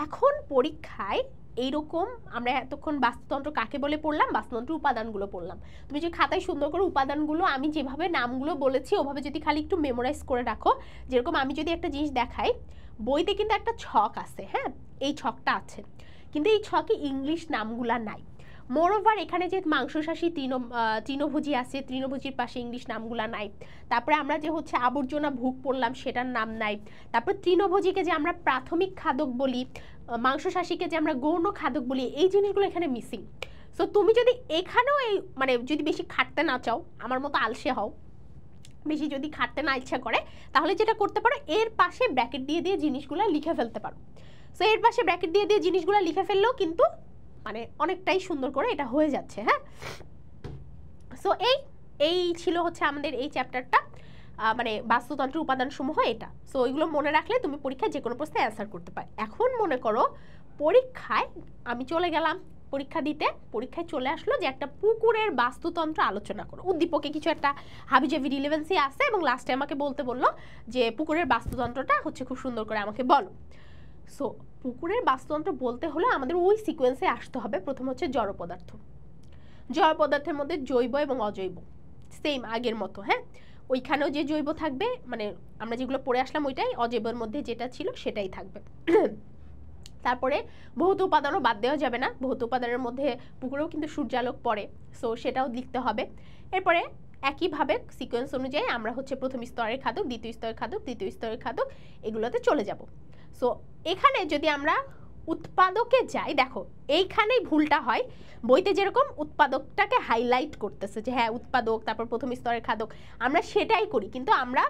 এখন পরীক্ষায় এইরকম আমরা এতক্ষণ বাস্তুতন্ত্র কাকে বলে পড়লাম, বাস্তুতন্ত্রের উপাদানগুলো পড়লাম। তুমি যে খাতায় সুন্দর করে উপাদানগুলো আমি যেভাবে নামগুলো বলেছি ওভাবে যদি খালি একটু মেমোরাইজ করে রাখো, যেরকম আমি যদি একটা জিনিস দেখাই, বইতে কিন্তু একটা ছক আছে, হ্যাঁ, এই ছকটা আছে, কিন্তু এই ছকে ইংলিশ নামগুলা নাই। মোরওভার এখানে যে মাংসশাসী তৃণভোজী আছে, তৃণভোজীর পাশে ইংলিশ নামগুলা নাই। তারপরে আমরা যে হচ্ছে আবর্জনা ভুক পড়লাম, সেটার নাম নাই। তারপর তৃণভোজীকে যে আমরা প্রাথমিক খাদক বলি, মাংসশাসীকে যে আমরা গৌণ খাদক বলি, এই জিনিসগুলো এখানে মিসিং। সো তুমি যদি এখানেও এই মানে যদি বেশি খাটতে না চাও, আমার মতো আলসে হও, বেশি যদি খাটতে না ইচ্ছা করে, তাহলে যেটা করতে পারো, এর পাশে ব্র্যাকেট দিয়ে দিয়ে জিনিসগুলো লিখে ফেলতে পারো। সো এর পাশে ব্র্যাকেট দিয়ে দিয়ে জিনিসগুলো লিখে ফেললেও কিন্তু মানে অনেকটাই সুন্দর করে এটা হয়ে যাচ্ছে। হ্যাঁ, সো এই ছিল হচ্ছে আমাদের এই চ্যাপ্টারটা, মানে বাস্তুতন্ত্রের উপাদানসমূহ এটা। সো ওইগুলো মনে রাখলে তুমি পরীক্ষায় যে কোনো প্রশ্নে অ্যান্সার করতে পারো। এখন মনে করো পরীক্ষায় আমি চলে গেলাম পরীক্ষা দিতে, পরীক্ষায় চলে আসলো যে একটা পুকুরের বাস্তুতন্ত্র আলোচনা করো, উদ্দীপকে কিছু একটা হাবিজাবি রিলেভেন্সি আছে এবং লাস্টে আমাকে বলতে বললো যে পুকুরের বাস্তুতন্ত্রটা হচ্ছে খুব সুন্দর করে আমাকে বলো। সো পুকুরের বাস্তুতন্ত্র বলতে হলে আমাদের ওই সিকোয়েন্সে আসতে হবে। প্রথম হচ্ছে জড় পদার্থ, জড় পদার্থের মধ্যে জৈব এবং অজৈব, সেম আগের মতো। হ্যাঁ, ওইখানেও যে জৈব থাকবে, মানে আমরা যেগুলো পড়ে আসলাম ওইটাই, অজৈবের মধ্যে যেটা ছিল সেটাই থাকবে। তারপরে ভৌত উপাদানও বাদ দেওয়া যাবে না, ভৌত উপাদানের মধ্যে পুকুরেও কিন্তু সূর্যালোক পড়ে, সো সেটাও লিখতে হবে। এরপরে একইভাবে সিকোয়েন্স অনুযায়ী আমরা হচ্ছে প্রথম স্তরের খাদক, দ্বিতীয় স্তরের খাদক, তৃতীয় স্তরের খাদক, এগুলোতে চলে যাব। সো এখানে যদি আমরা উৎপাদকে যাই, দেখো এইখানেই ভুলটা হয়, বইতে যেরকম উৎপাদকটাকে হাইলাইট করতেছে যে হ্যাঁ উৎপাদক, তারপর প্রথম স্তরের খাদক, আমরা সেটাই করি, কিন্তু আমরা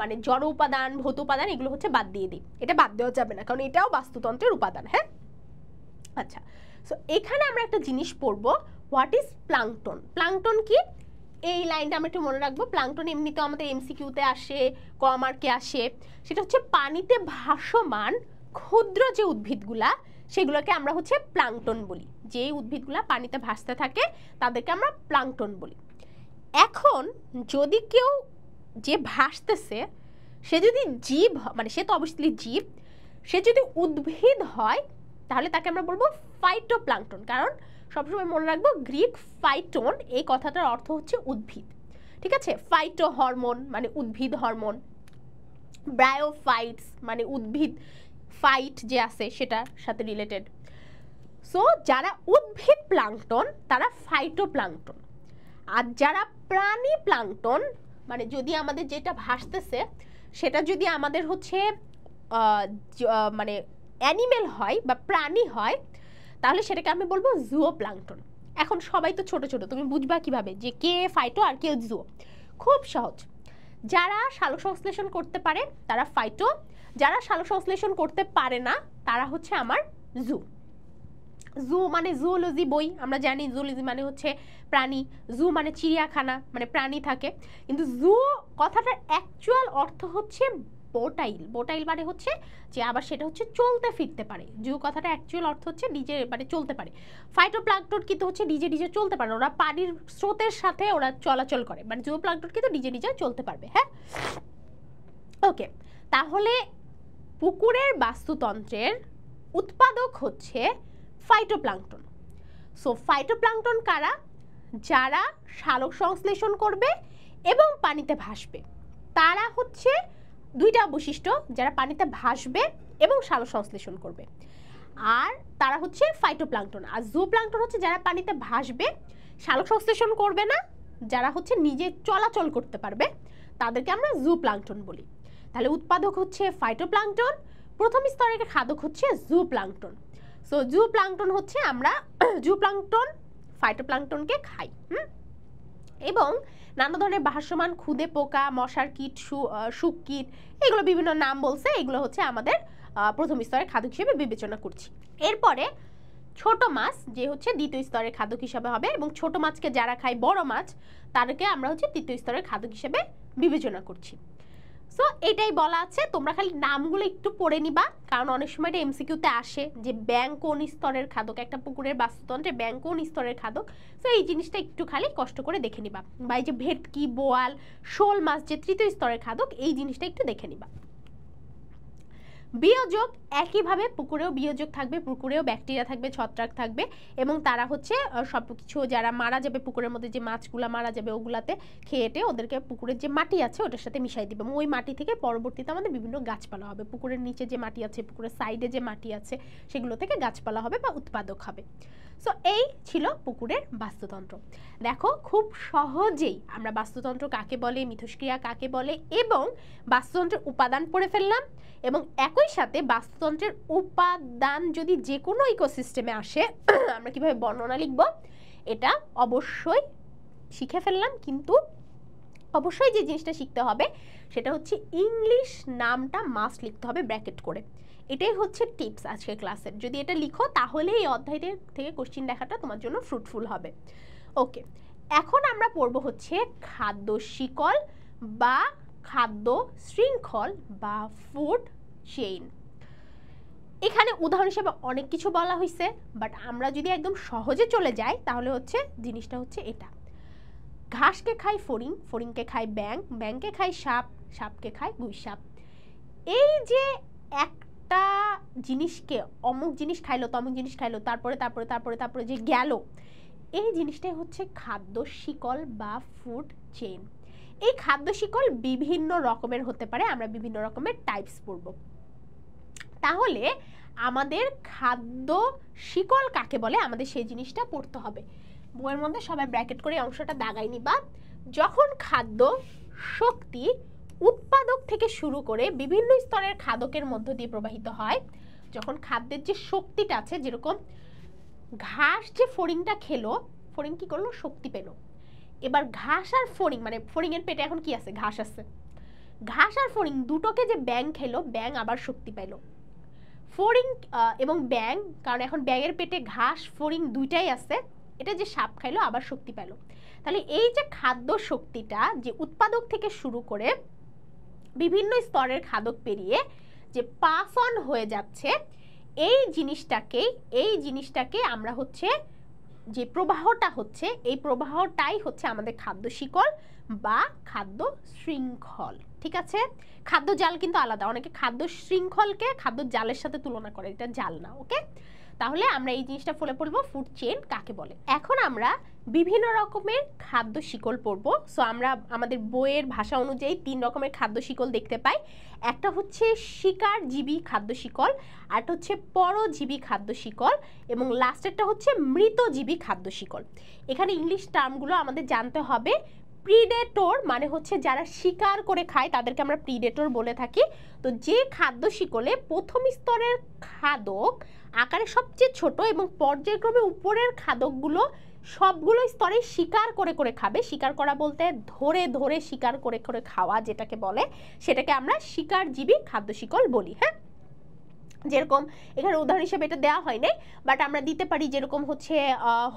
মানে জড় উপাদান, ভৌত উপাদান এগুলো হচ্ছে বাদ দিয়ে দিই। এটা বাদ দেওয়া যাবে না, কারণ এটাও বাস্তুতন্ত্রের উপাদান। হ্যাঁ, আচ্ছা, সো এখানে আমরা একটা জিনিস পড়বো, হোয়াট ইজ প্লাঙ্কটন। প্লাঙ্কটন কি, এই লাইনটা আমরা একটু মনে রাখবো। প্লাঙ্কটন এমনিতেও আমাদের এমসিকিউতে আসে, ক মার্কে আসে। সেটা হচ্ছে পানিতে ভাসমান ক্ষুদ্র যে উদ্ভিদগুলা, সেগুলোকে আমরা হচ্ছে প্লাঙ্কটন বলি। যে উদ্ভিদগুলা পানিতে ভাসতে থাকে তাদেরকে আমরা প্লাঙ্কটন বলি। এখন যদি কেউ যে ভাসতেছে সে যদি জীব, মানে সে তো অবশ্যই জীব, সে যদি উদ্ভিদ হয় তাহলে তাকে আমরা বলবো ফাইটোপ্লাঙ্কটন। কারণ সবসময় মনে রাখবো গ্রিক ফাইটোন এই কথাটার অর্থ হচ্ছে উদ্ভিদ। ঠিক আছে, ফাইটো হরমোন মানে উদ্ভিদ হরমোন। ব্রায়োফাইটস মানে উদ্ভিদ, ফাইট যে আছে সেটার সাথে রিলেটেড। সো যারা উদ্ভিদ প্লাঙ্কটন তারা ফাইটোপ্লাঙ্কটন, আর যারা প্রাণী প্লাঙ্কটন মানে যদি আমাদের যেটা ভাসতেছে সেটা যদি আমাদের হচ্ছে মানে অ্যানিমেল হয় বা প্রাণী হয় তাহলে সেটাকে আমি বলবো জুওপ্লাঙ্কটন। এখন সবাই তো ছোট ছোট, তুমি বুঝবা কিভাবে যে কে ফাইটো আর কে জুও? খুব সহজ, যারা সালোক সংশ্লেষণ করতে পারে তারা ফাইটো, যারা সালোক সংশ্লেষণ করতে পারে না তারা হচ্ছে আমার জু। জু মানে জুওলজি বই, আমরা জানি জুওলজি মানে হচ্ছে প্রাণী, জু মানে চিড়িয়াখানা মানে প্রাণী থাকে, কিন্তু জু কথাটার অ্যাকচুয়াল অর্থ হচ্ছে বোটাইল। বোটাইল মানে হচ্ছে যে আবার সেটা হচ্ছে চলতে ফিরতে পারে। জু কথাটা অ্যাকচুয়াল অর্থ হচ্ছে নিজে মানে চলতে পারে। ফাইটোপ্লাঙ্কটন কিন্তু হচ্ছে নিজে নিজে চলতে পারে, ওরা পানির স্রোতের সাথে ওরা চলাচল করে, মানে জুওপ্লাঙ্কটন কিন্তু নিজে নিজে চলতে পারবে। হ্যাঁ, ওকে। তাহলে পুকুরের বাস্তুতন্ত্রের উৎপাদক হচ্ছে ফাইটোপ্লাঙ্কটন। সো ফাইটোপ্লাঙ্কটন কারা? যারা সালোক সংশ্লেষণ করবে এবং পানিতে ভাসবে, তারা হচ্ছে দুইটা বৈশিষ্ট্য, যারা পানিতে ভাসবে এবং সালোক সংশ্লেষণ করবে, আর তারা হচ্ছে ফাইটোপ্লাঙ্কটন। আর জুওপ্লাঙ্কটন হচ্ছে যারা পানিতে ভাসবে, সালোক সংশ্লেষণ করবে না, যারা হচ্ছে নিজে চলাচল করতে পারবে, তাদেরকে আমরা জুওপ্লাঙ্কটন বলি। তাহলে উৎপাদক হচ্ছে ফাইটোপ্লাঙ্কটন, প্রথম স্তরের খাদক হচ্ছে জুওপ্লাঙ্কটন। সো জুওপ্লাঙ্কটন হচ্ছে আমরা জুওপ্লাঙ্কটন ফাইটোপ্লাঙ্কটনকে খাই। এবং নানা ধরনের ভাসমান ক্ষুদে পোকা, মশার কীট, শুক কীট, এগুলো বিভিন্ন নাম বলছে, এগুলো হচ্ছে আমাদের প্রথম স্তরের খাদক হিসেবে বিবেচনা করছি। এরপরে ছোট মাছ যে হচ্ছে দ্বিতীয় স্তরের খাদক হিসেবে হবে, এবং ছোট মাছকে যারা খায় বড় মাছ তাদেরকে আমরা হচ্ছে তৃতীয় স্তরের খাদক হিসেবে বিবেচনা করছি। সো এটাই বলা আছে, তোমরা খালি নামগুলো একটু পড়ে নিবা, কারণ অনেক সময় এটা এমসিকিউতে আসে যে ব্যাঙ কোন স্তরের খাদক, একটা পুকুরের বাস্তুতন্ত্রে ব্যাঙ কোন স্তরের খাদক। সো এই জিনিসটা একটু খালি কষ্ট করে দেখে নিবা, বা এই যে ভেটকি, বোয়াল, শোল মাছ যে তৃতীয় স্তরের খাদক, এই জিনিসটা একটু দেখে নিবা। বিয়োজক একইভাবে পুকুরেও বিয়োজক থাকবে, পুকুরেও ব্যাকটেরিয়া থাকবে, ছত্রাক থাকবে, এবং তারা হচ্ছে সব কিছু যারা মারা যাবে পুকুরের মধ্যে যে মাছগুলা মারা যাবে ওগুলাতে খেয়েটে ওদেরকে পুকুরের যে মাটি আছে ওটার সাথে মিশাই দিবে, এবং ওই মাটি থেকে পরবর্তীতে আমাদের বিভিন্ন গাছপালা হবে। পুকুরের নিচে যে মাটি আছে, পুকুরের সাইডে যে মাটি আছে, সেগুলো থেকে গাছপালা হবে বা উৎপাদক হবে। সো এই ছিল পুকুরের বাস্তুতন্ত্র। দেখো খুব সহজেই আমরা বাস্তুতন্ত্র কাকে বলে, মিথস্ক্রিয়া কাকে বলে এবং বাস্তুতন্ত্রের উপাদান পড়ে ফেললাম, এবং একই সাথে বাস্তুতন্ত্রের উপাদান যদি যে কোনো ইকোসিস্টেমে আসে আমরা কিভাবে বর্ণনা লিখব এটা অবশ্যই শিখে ফেললাম। কিন্তু অবশ্যই যে জিনিসটা শিখতে হবে সেটা হচ্ছে ইংলিশ নামটা মাস্ট লিখতে হবে ব্র্যাকেট করে। এটাই হচ্ছে টিপস আজকের ক্লাসের, যদি এটা লিখো তাহলে এই অধ্যায়টির থেকে কোশ্চিন দেখাটা তোমার জন্য ফ্রুটফুল হবে। ওকে, এখন আমরা পড়ব হচ্ছে খাদ্য শিকল বা খাদ্য শৃঙ্খল বা ফুড চেইন। এখানে উদাহরণ হিসেবে অনেক কিছু বলা হয়েছে, বাট আমরা যদি একদম সহজে চলে যাই তাহলে হচ্ছে জিনিসটা হচ্ছে এটা। ঘাসকে খায় ফড়িং, ফড়িংকে খায় ব্যাঙ, ব্যাঙকে খায় সাপ, সাপকে খায় গুইসাপ। এই যে একটা জিনিসকে অমুক জিনিস খাইলো, তমুক জিনিস খাইলো, তারপরে তারপরে তারপরে তারপরে যে গেল, এই জিনিসটাই হচ্ছে খাদ্য শিকল বা ফুড চেইন। এই খাদ্য শিকল বিভিন্ন রকমের হতে পারে, আমরা বিভিন্ন রকমের টাইপস পড়ব। তাহলে আমাদের খাদ্য শিকল কাকে বলে আমাদের সেই জিনিসটা পড়তে হবে। বইয়ের মধ্যে সবাই ব্র্যাকেট করে অংশটা দাগাই নিবা। যখন খাদ্য শক্তি উৎপাদক থেকে শুরু করে বিভিন্ন স্তরের খাদকের মধ্য দিয়ে প্রবাহিত হয়, যখন খাদ্যের যে শক্তিটা আছে, যেরকম ঘাস যে ফড়িংটা খেলো, ফড়িং কি করলো, শক্তি পেল। এবার ঘাস আর ফড়িং মানে ফড়িংয়ের পেটে এখন কি আছে, ঘাস আছে, ঘাস আর ফড়িং দুটোকে যে ব্যাঙ খেলো, ব্যাঙ আবার শক্তি পেল। ফড়িং এবং ব্যাঙ, কারণ এখন ব্যাঙের পেটে ঘাস ফড়িং দুইটাই আছে, এটা যে সাপ খাইলো আবার শক্তি পেল। তাহলে এই যে খাদ্য শক্তিটা যে উৎপাদক থেকে শুরু করে বিভিন্ন স্তরের খাদক পেরিয়ে যে পাস অন হয়ে যাচ্ছে, এই জিনিসটাকে আমরা হচ্ছে যে প্রবাহটা হচ্ছে, এই প্রবাহটাই হচ্ছে আমাদের খাদ্য শিকল বা খাদ্য শৃঙ্খল। ঠিক আছে, খাদ্য জাল কিন্তু আলাদা, অনেকে খাদ্য শৃঙ্খলকে খাদ্য জালের সাথে তুলনা করে, এটা জাল না। ওকে, তাহলে আমরা এই জিনিসটা ফলো পড়বো ফুড চেইন কাকে বলে। এখন আমরা বিভিন্ন রকমের খাদ্য শিকল পড়বো। সো আমরা আমাদের বইয়ের ভাষা অনুযায়ী 3 রকমের খাদ্য শিকল দেখতে পাই। একটা হচ্ছে শিকারজীবী খাদ্য শিকল, আরেকটা হচ্ছে পরজীবী খাদ্য শিকল, এবং লাস্টেরটা হচ্ছে মৃতজীবী খাদ্য শিকল। এখানে ইংলিশ টার্মগুলো আমাদের জানতে হবে। প্রিডেটর মানে হচ্ছে যারা শিকার করে খায় তাদেরকে আমরা প্রিডেটর বলে থাকি। তো যে খাদ্য শিকলে প্রথম স্তরের খাদক আকারে সবচেয়ে ছোট এবং পর্যায়ক্রমে উপরের খাদকগুলো সবগুলো স্তরে শিকার করে করে খাবে, শিকার করা বলতে ধরে ধরে শিকার করে করে খাওয়া যেটাকে বলে, সেটাকে আমরা শিকারজীবী খাদ্য শিকল বলি। হ্যাঁ, যেরকম এখানে উদাহরণ হিসেবে এটা দেওয়া হয় নাই, বাট আমরা দিতে পারি যেরকম হচ্ছে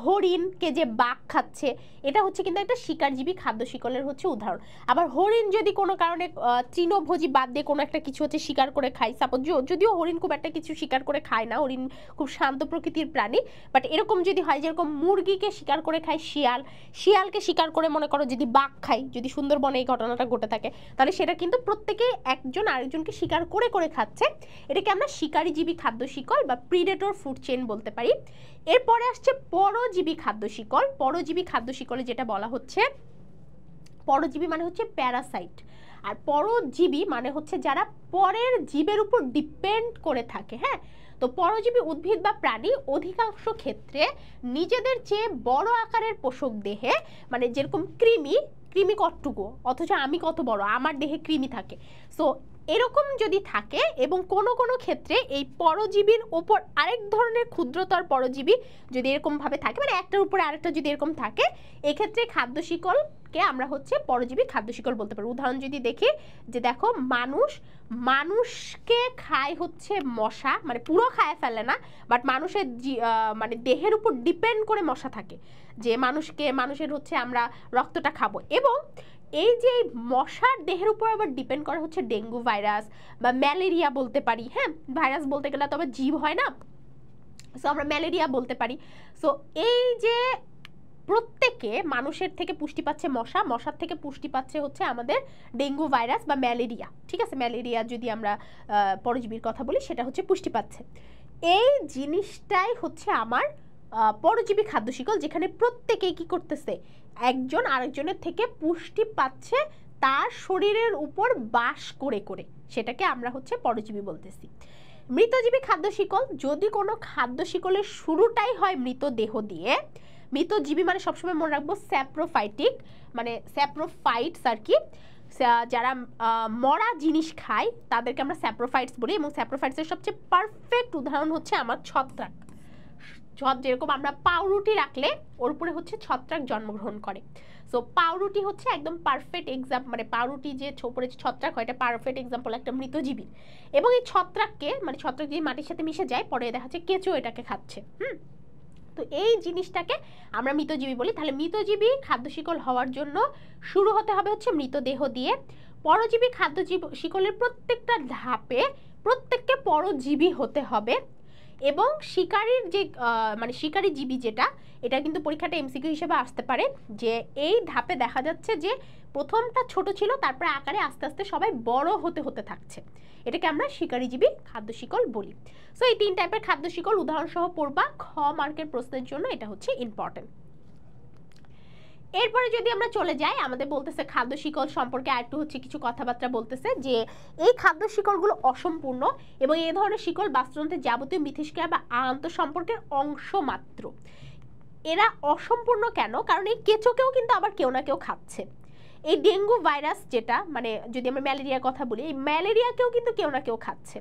হরিণকে যে বাঘ খাচ্ছে, এটা হচ্ছে কিন্তু একটা শিকারজীবী খাদ্য শিকলের হচ্ছে উদাহরণ। আবার হরিণ যদি কোনো কারণে তৃণভোজী বাদ দিয়ে কোনো একটা কিছু হচ্ছে শিকার করে খায়, সাপোজ যদিও হরিণ খুব একটা কিছু শিকার করে খায় না, হরিণ খুব শান্ত প্রকৃতির প্রাণী, বাট এরকম যদি হয় যেরকম মুরগিকে শিকার করে খায় শিয়াল, শিয়ালকে শিকার করে মনে করো যদি বাঘ খায়, যদি সুন্দরবনে এই ঘটনাটা ঘটে থাকে, তাহলে সেটা কিন্তু প্রত্যেকে একজন আরেকজনকে শিকার করে করে খাচ্ছে। এটাকে আমরা শিকারীজীবী খাদ্য শিকল বা প্রিডেটর ফুড চেইন বলতে পারি। এরপরে আসছে পরজীবী খাদ্য শিকল। পরজীবী খাদ্য শিকলে যেটা বলা হচ্ছে, পরজীবী মানে হচ্ছে প্যারাসাইট, আর পরজীবী মানে হচ্ছে যারা পরের জীবের উপর ডিপেন্ড করে থাকে। হ্যাঁ, তো পরজীবী উদ্ভিদ বা প্রাণী অধিকাংশ ক্ষেত্রে নিজেদের চেয়ে বড় আকারের পোষক দেহে, মানে যেরকম কৃমি কতটুকু অথচ আমি কত বড়, আমার দেহে কৃমি থাকে, সো এরকম যদি থাকে, এবং কোনো কোনো ক্ষেত্রে এই পরজীবীর ওপর আরেক ধরনের ক্ষুদ্রতর পরজীবী যদি এরকমভাবে থাকে, মানে একটার উপরে আরেকটা যদি এরকম থাকে, এক্ষেত্রে খাদ্য শিকলকে আমরা হচ্ছে পরজীবী খাদ্য শিকল বলতে পারি। উদাহরণ যদি দেখি, যে দেখো মানুষকে খায় হচ্ছে মশা, মানে পুরো খায় ফেলে না, বাট মানুষের মানে দেহের উপর ডিপেন্ড করে মশা থাকে, যে মানুষের হচ্ছে আমরা রক্তটা খাবো, এবং এই যে মশার দেহের উপর আবার ডিপেন্ড করে হচ্ছে ডেঙ্গু ভাইরাস বা ম্যালেরিয়া বলতে পারি। হ্যাঁ, ভাইরাস বলতে গেলে তবে জীব হয় না, সো আমরা ম্যালেরিয়া বলতে পারি। সো এই যে প্রত্যেকে মানুষের থেকে পুষ্টি পাচ্ছে মশার থেকে পুষ্টি পাচ্ছে হচ্ছে আমাদের ডেঙ্গু ভাইরাস বা ম্যালেরিয়া। ঠিক আছে, ম্যালেরিয়া যদি আমরা পরজীবীর কথা বলি, সেটা হচ্ছে পুষ্টি পাচ্ছে। এই জিনিসটাই হচ্ছে আমার পরজীবী খাদ্য শিকল, যেখানে প্রত্যেকেই কি করতেছে, একজন আরেকজনের থেকে পুষ্টি পাচ্ছে তার শরীরের উপর বাস করে করে, সেটাকে আমরা হচ্ছে পরজীবী বলতেছি। মৃতজীবী খাদ্য শিকল, যদি কোনো খাদ্য শিকলের শুরুটাই হয় মৃতদেহ দিয়ে, মৃতজীবী মানে সবসময় মনে রাখবো স্যাপ্রোফাইটিক, মানে স্যাপ্রোফাইটস আর কি, যারা মরা জিনিস খায় তাদেরকে আমরা স্যাপ্রোফাইটস বলি, এবং স্যাপ্রোফাইটসের সবচেয়ে পারফেক্ট উদাহরণ হচ্ছে আমার ছত্রাক। যেরকম আমরা পাউরুটি রাখলে ওর উপরে হচ্ছে ছত্রাক জন্মগ্রহণ করে, সো পাউরুটি হচ্ছে একদম পারফেক্ট এক্সাম্পল, মানে পাউরুটি যে উপরে যে ছত্রাক হয়, এটা পারফেক্ট এক্সাম্পল একটা মৃতজীবী। এবং এই ছত্রাককে, মানে ছত্রাক যদি মাটির সাথে মিশে যায়, পরে দেখা যাচ্ছে কেঁচো এটাকে খাচ্ছে। তো এই জিনিসটাকে আমরা মৃতজীবী বলি। তাহলে মৃতজীবী খাদ্য শিকল হওয়ার জন্য শুরু হতে হবে হচ্ছে মৃতদেহ দিয়ে। পরজীবী খাদ্য শিকলের প্রত্যেকটা ধাপে প্রত্যেককে পরজীবী হতে হবে, এবং শিকারীর যে মানে শিকারী জীবী যেটা, এটা কিন্তু পরীক্ষাটা এমসিকিউ হিসেবে আসতে পারে, যে এই ধাপে দেখা যাচ্ছে যে প্রথমটা ছোট ছিল, তারপরে আকারে আস্তে আস্তে সবাই বড় হতে হতে থাকছে, এটাকে আমরা শিকারীজীবী খাদ্য শিকল বলি। সো এই 3 টাইপের খাদ্য শিকল উদাহরণ সহ পড়বা, খ মার্কের প্রশ্নের জন্য এটা হচ্ছে ইম্পর্টেন্ট। এরপরে যদি আমরা চলে যাই, আমাদের বলতেছে খাদ্য শিকল সম্পর্কে আরেকটু হচ্ছে কিছু কথাবার্তা বলতেছে, যে এই খাদ্য শিকলগুলো অসম্পূর্ণ, এবং এই ধরনের শিকল বাস্তুতন্ত্রের যাবতীয় মিথস্ক্রিয়া বা আন্তঃসম্পর্কের অংশ মাত্র। এরা অসম্পূর্ণ কেন? কারণ এই কেঁচোকেও কিন্তু আবার কেউ না কেউ খাচ্ছে। এই ডেঙ্গু ভাইরাস যেটা, মানে যদি আমরা ম্যালেরিয়ার কথা বলি, এই ম্যালেরিয়াকেও কিন্তু কেউ না কেউ খাচ্ছে।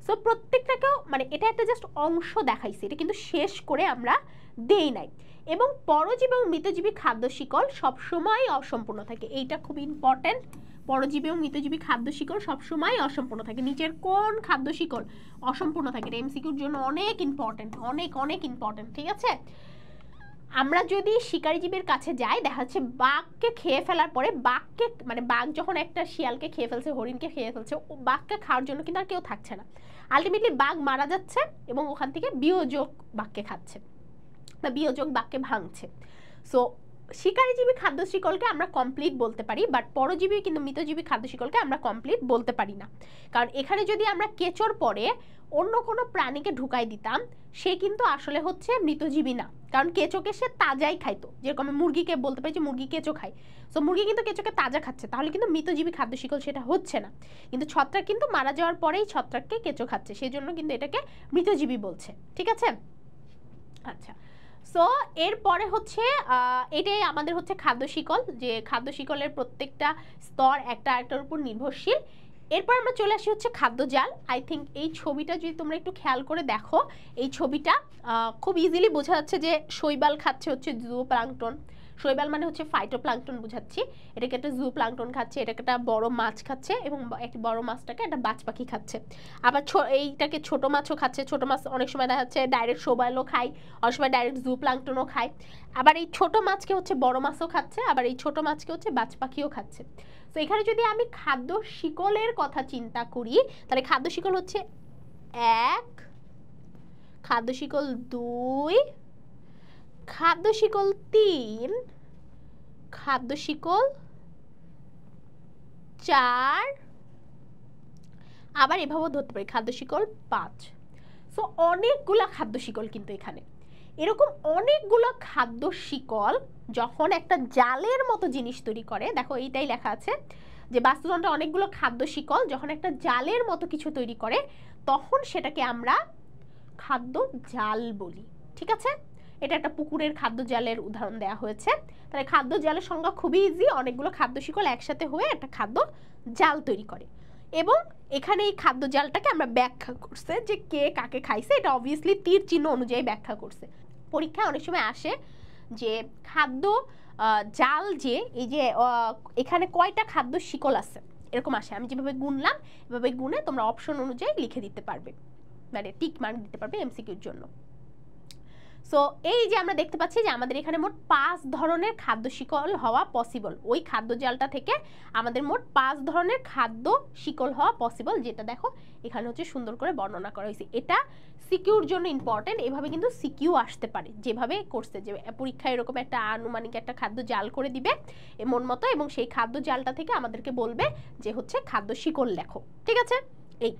সো প্রত্যেকটাকেও, মানে এটা একটা জাস্ট অংশ দেখাইছে, এটা কিন্তু শেষ করে আমরা দেই নাই। এবং পরজীবী এবং মৃতজীবী খাদ্য শিকল সবসময় অসম্পূর্ণ থাকে, এইটা খুব ইম্পর্টেন্ট। পরজীবী এবং মৃতজীবী খাদ্য শিকল সবসময় অসম্পূর্ণ থাকে। নিচের কোন খাদ্য শিকল অসম্পূর্ণ থাকে? এটা এমসিকিউর জন্য অনেক ইম্পর্টেন্ট, অনেক অনেক ইম্পর্টেন্ট। ঠিক আছে, আমরা যদি শিকারী জীবের কাছে যাই, দেখা যাচ্ছে বাঘকে খেয়ে ফেলার পরে বাঘকে, মানে বাঘ যখন একটা শিয়ালকে খেয়ে ফেলছে, হরিণকে খেয়ে ফেলছে, বাঘকে খাওয়ার জন্য কিন্তু আর কেউ থাকছে না, আলটিমেটলি বাঘ মারা যাচ্ছে এবং ওখান থেকে বিয়োজক বাঘকে খাচ্ছে বা বিয়োজক বাঘকে ভাঙছে। সো শিকারীজীবী খাদ্য শিকলকে আমরা কমপ্লিট বলতে পারি, বাট পরজীবী কিন্তু মৃতজীবী খাদ্য শিকলকে আমরা কমপ্লিট বলতে পারি না। কারণ এখানে যদি আমরা কেঁচোর পরে অন্য কোনো প্রাণীকে ঢুকাই দিতাম, সে কিন্তু আসলে হচ্ছে মৃতজীবী না, কারণ কেঁচোকে সে তাজাই খাইতো। যেরকম মুরগিকে বলতে পারি যে মুরগি কেঁচো খায়, সো মুরগি কিন্তু কেঁচোকে তাজা খাচ্ছে, তাহলে কিন্তু মৃতজীবী খাদ্য শিকল সেটা হচ্ছে না। কিন্তু ছত্রাক কিন্তু মারা যাওয়ার পরেই ছত্রাককে কেঁচো খাচ্ছে, সেই জন্য কিন্তু এটাকে মৃতজীবী বলছে। ঠিক আছে, আচ্ছা। সো এরপরে হচ্ছে এটাই আমাদের হচ্ছে খাদ্য শিকল, যে খাদ্য শিকলের প্রত্যেকটা স্তর একটা একটার উপর নির্ভরশীল। এরপর আমরা চলে আসি হচ্ছে খাদ্য জাল। আই থিঙ্ক এই ছবিটা যদি তোমরা একটু খেয়াল করে দেখো, এই ছবিটা খুব ইজিলি বোঝা যাচ্ছে যে শৈবাল খাচ্ছে হচ্ছে জুওপ্লাঙ্কটন। শৈবাল মানে হচ্ছে ফাইটোপ্লাঙ্কটন বোঝাচ্ছি, এটাকে একটা জুওপ্লাঙ্কটন খাচ্ছে, এটাকে একটা বড় মাছ খাচ্ছে, এবং একটি বড় মাছটাকে একটা বাজ পাখি খাচ্ছে। আবার এইটাকে ছোট মাছও খাচ্ছে, ছোট মাছ অনেক সময় দেখা যাচ্ছে ডাইরেক্ট শৈবালও খায়, অনেক সময় ডাইরেক্ট জুওপ্লাঙ্কটনও খায়। আবার এই ছোট মাছকে হচ্ছে বড় মাছও খাচ্ছে, আবার এই ছোট মাছকে হচ্ছে বাজ পাখিও খাচ্ছে। তো এখানে যদি আমি খাদ্য শিকলের কথা চিন্তা করি, তাহলে খাদ্য শিকল হচ্ছে 1, খাদ্য শিকল 2, খাদ্য শিকল 3, খাদ্য শিকল 4, আবার এভাবেও ধরতে পারি খাদ্য শিকল 5। সো অনেকগুলা খাদ্য শিকল কিন্তু এখানে। এরকম অনেকগুলো খাদ্য শিকল যখন একটা জালের মতো জিনিস তৈরি করে, দেখো এইটাই লেখা আছে যে বাস্তুতন্ত্রে অনেকগুলো খাদ্য শিকল যখন একটা জালের মতো কিছু তৈরি করে, তখন সেটাকে আমরা খাদ্য জাল বলি। ঠিক আছে, এটা একটা পুকুরের খাদ্য জালের উদাহরণ দেওয়া হয়েছে। তাহলে খাদ্য জালের সংজ্ঞা খুবই ইজি, অনেকগুলো খাদ্য শিকল একসাথে হয়ে একটা খাদ্য জাল তৈরি করে। এবং এখানে এই খাদ্য জালটাকে আমরা ব্যাখ্যা করছে যে কে কাকে খাইছে, এটা অবভিয়াসলি তীর চিহ্ন অনুযায়ী ব্যাখ্যা করছে। পরীক্ষায় অনেক সময় আসে যে খাদ্য জাল, যে এই যে এখানে কয়টা খাদ্য শিকল আছে এরকম আসে, আমি যেভাবে গুনলাম এভাবে গুনে তোমরা অপশন অনুযায়ী লিখে দিতে পারবে, মানে টিক মার্ক দিতে পারবে এমসিকিউর জন্য। সো এই যে আমরা দেখতে পাচ্ছি যে আমাদের এখানে মোট 5 ধরনের খাদ্য শিকল হওয়া পসিবল। ওই খাদ্য জালটা থেকে আমাদের মোট 5 ধরনের খাদ্য শিকল হওয়া পসিবল, যেটা দেখো এখানে হচ্ছে সুন্দর করে বর্ণনা করা হয়েছে। এটা সিকিউর জন্য ইম্পর্টেন্ট, এভাবে কিন্তু সিকিউ আসতে পারে, যেভাবে করছে যে পরীক্ষায় এরকম একটা আনুমানিক একটা খাদ্য জাল করে দিবে মন মতো, এবং সেই খাদ্য জালটা থেকে আমাদেরকে বলবে যে হচ্ছে খাদ্য শিকল লেখো। ঠিক আছে, এই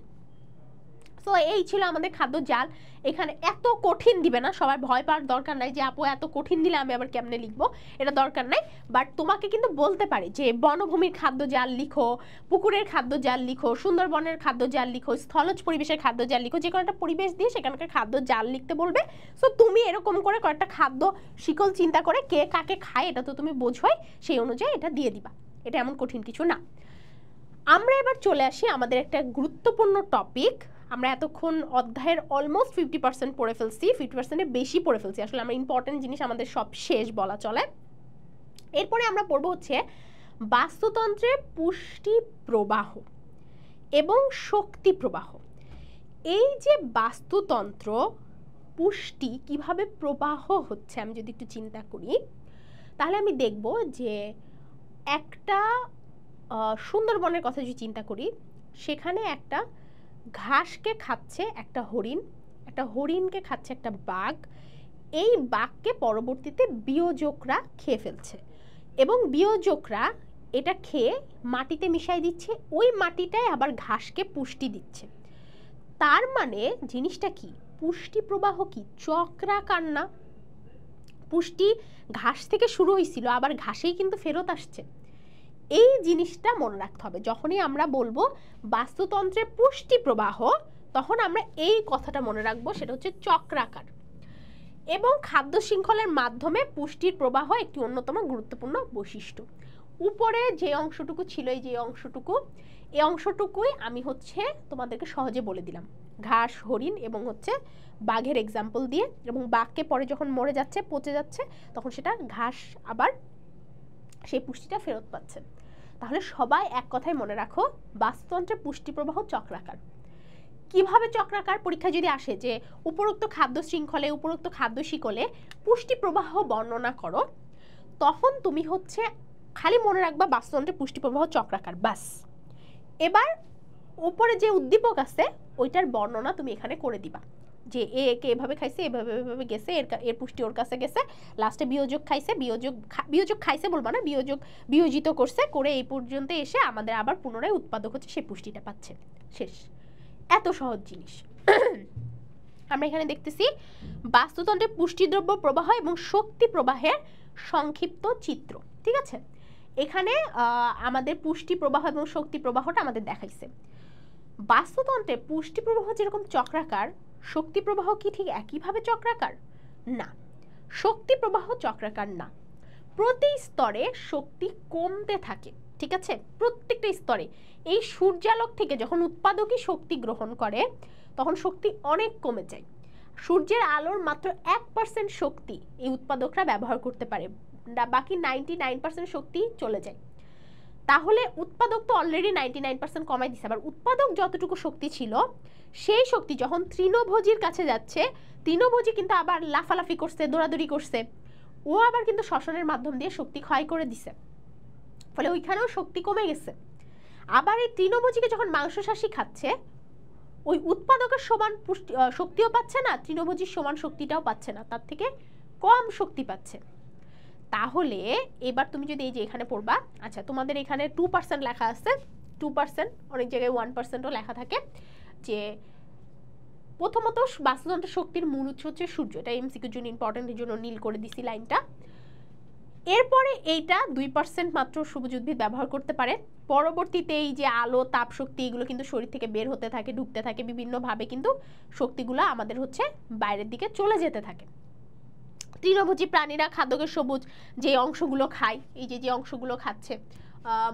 তো এই ছিল আমাদের খাদ্য জাল। এখানে এত কঠিন দিবে না, সবাই ভয় পাওয়ার দরকার নাই যে আপু এত কঠিন দিলে আমি আবার কেমনে লিখবো, এটা দরকার নাই। বাট তোমাকে কিন্তু বলতে পারে যে বনভূমির খাদ্য জাল লিখো, পুকুরের খাদ্য জাল লিখো, সুন্দরবনের খাদ্য জাল লিখো, স্থলজ পরিবেশের খাদ্য জাল লিখো, যে কোনো একটা পরিবেশ দিয়ে সেখানকার খাদ্য জাল লিখতে বলবে। সো তুমি এরকম করে কয়েকটা খাদ্য শিকল চিন্তা করে কে কাকে খায় এটা তো তুমি বোঝোই, সেই অনুযায়ী এটা দিয়ে দিবা, এটা এমন কঠিন কিছু না। আমরা এবার চলে আসি আমাদের একটা গুরুত্বপূর্ণ টপিক। আমরা এতক্ষণ অধ্যায়ের অলমোস্ট 50% পড়ে ফেলছি, 50%-এর বেশি পড়ে ফেলছি, আসলে আমরা ইম্পর্টেন্ট জিনিস আমাদের সব শেষ বলা চলে। এরপরে আমরা পড়বো হচ্ছে বাস্তুতন্ত্রের পুষ্টি প্রবাহ এবং শক্তি প্রবাহ। এই যে বাস্তুতন্ত্র পুষ্টি কিভাবে প্রবাহ হচ্ছে আমি যদি একটু চিন্তা করি, তাহলে আমি দেখব যে একটা সুন্দরবনের কথা যদি চিন্তা করি, সেখানে একটা ঘাসকে খাচ্ছে একটা হরিণ, একটা হরিণকে খাচ্ছে একটা বাঘ, এই বাঘকে পরবর্তীতে বিয়োজকরা খেয়ে ফেলছে, এবং বিয়োজকরা এটা খেয়ে মাটিতে মিশাই দিচ্ছে, ওই মাটিটায় আবার ঘাসকে পুষ্টি দিচ্ছে। তার মানে জিনিসটা কি, পুষ্টি প্রবাহ কি চক্রাকার না? পুষ্টি ঘাস থেকে শুরু হয়েছিল, আবার ঘাসেই কিন্তু ফেরত আসছে। এই জিনিসটা মনে রাখতে হবে, যখনই আমরা বলবো বাস্তুতন্ত্রের পুষ্টি প্রবাহ, তখন আমরা এই কথাটা মনে রাখবো, সেটা হচ্ছে চক্রাকার। এবং খাদ্য শৃঙ্খলের মাধ্যমে পুষ্টির প্রবাহ একটি অন্যতম গুরুত্বপূর্ণ বৈশিষ্ট্য। উপরে যে অংশটুকু ছিল, এই যে এই অংশটুকুই আমি হচ্ছে তোমাদেরকে সহজে বলে দিলাম, ঘাস, হরিণ এবং হচ্ছে বাঘের এক্সাম্পল দিয়ে, এবং বাঘকে পরে যখন মরে যাচ্ছে, পচে যাচ্ছে, তখন সেটা ঘাস আবার সেই পুষ্টিটা ফেরত পাচ্ছে। তাহলে সবাই এক কথাই মনে রাখো, বাস্তুতন্ত্রের পুষ্টি প্রবাহ চক্রাকার। কিভাবে চক্রাকার? পরীক্ষা যদি আসে যে উপরোক্ত খাদ্য শৃঙ্খলে, উপরোক্ত খাদ্য শিকলে পুষ্টি প্রবাহ বর্ণনা করো, তখন তুমি হচ্ছে খালি মনে রাখবা বাস্তুতন্ত্রের পুষ্টি প্রবাহ চক্রাকার, বাস। এবার উপরে যে উদ্দীপক আছে ওইটার বর্ণনা তুমি এখানে করে দিবা। যে এ কে এভাবে খাইছে, এভাবে এভাবে গেছে, এর পুষ্টি ওর কাছে গেছে, লাস্টে বিয়োজক খাইছে, বিয়োজক খাইছে বলবো না, বিয়োজিত করছে, করে এই পর্যন্ত এসে আমাদের আবার পুনরায় উৎপাদক হচ্ছে সেই পুষ্টিটা পাচ্ছে। শেষ। এত সহজ জিনিস। আমরা এখানে দেখতেছি বাস্তুতন্ত্রের পুষ্টিদ্রব্য প্রবাহ এবং শক্তি প্রবাহের সংক্ষিপ্ত চিত্র। ঠিক আছে, এখানে আমাদের পুষ্টি প্রবাহ এবং শক্তি প্রবাহটা আমাদের দেখাইছে। বাস্তুতন্ত্রে পুষ্টি প্রবাহ যেরকম চক্রাকার, শক্তি প্রবাহ কি ঠিক একইভাবে চক্রাকার? না, শক্তি প্রবাহ চক্রাকার না। প্রতি স্তরে শক্তি কমতে থাকে। ঠিক আছে, প্রত্যেকটা স্তরে। এই সূর্যালোক থেকে যখন উৎপাদকই শক্তি গ্রহণ করে তখন শক্তি অনেক কমে যায়। সূর্যের আলোর মাত্র 1% শক্তি এই উৎপাদকরা ব্যবহার করতে পারে, বাকি 99% শক্তি চলে যায়। তাহলে উৎপাদক তো অলরেডি 99% কমাই দিছে, আবার উৎপাদক যতটুকু শক্তি ছিল সেই শক্তি যখন তৃণভোজীর কাছে যাচ্ছে, তৃণভোজী কিন্তু আবার লাফালাফি করছে, দৌড়াদৌড়ি করছে, ও আবার কিন্তু শ্বসনের মাধ্যম দিয়ে শক্তি ক্ষয় করে দিছে, ফলে ওইখানেও শক্তি কমে গেছে। আবার এই তৃণভোজীকে যখন মাংসশাসী খাচ্ছে, ওই উৎপাদকের সমান শক্তিও পাচ্ছে না, তৃণভোজীর সমান শক্তিটাও পাচ্ছে না, তার থেকে কম শক্তি পাচ্ছে। তাহলে এবার তুমি যদি এই যে এখানে পড়বা, আচ্ছা তোমাদের এখানে 2% লেখা আছে, 2%, অনেক জায়গায় 1%ও লেখা থাকে, যে প্রথমত বাস্তুতন্ত্রের শক্তির মূল উৎস হচ্ছে সূর্য। এটা এমসিকিউর জন্য ইম্পর্টেন্ট, এর জন্য নীল করে দিছি লাইনটা। এরপরে এইটা 2% মাত্র সবুজ উদ্ভিদ ব্যবহার করতে পারে। পরবর্তীতে এই যে আলো, তাপ শক্তি, এগুলো কিন্তু শরীর থেকে বের হতে থাকে, ঢুকতে থাকে, বিভিন্নভাবে কিন্তু শক্তিগুলো আমাদের হচ্ছে বাইরের দিকে চলে যেতে থাকে। তৃণভোজী প্রাণীরা খাদ্যকে সবুজ যে অংশগুলো খায়, এই যে অংশগুলো খাচ্ছে,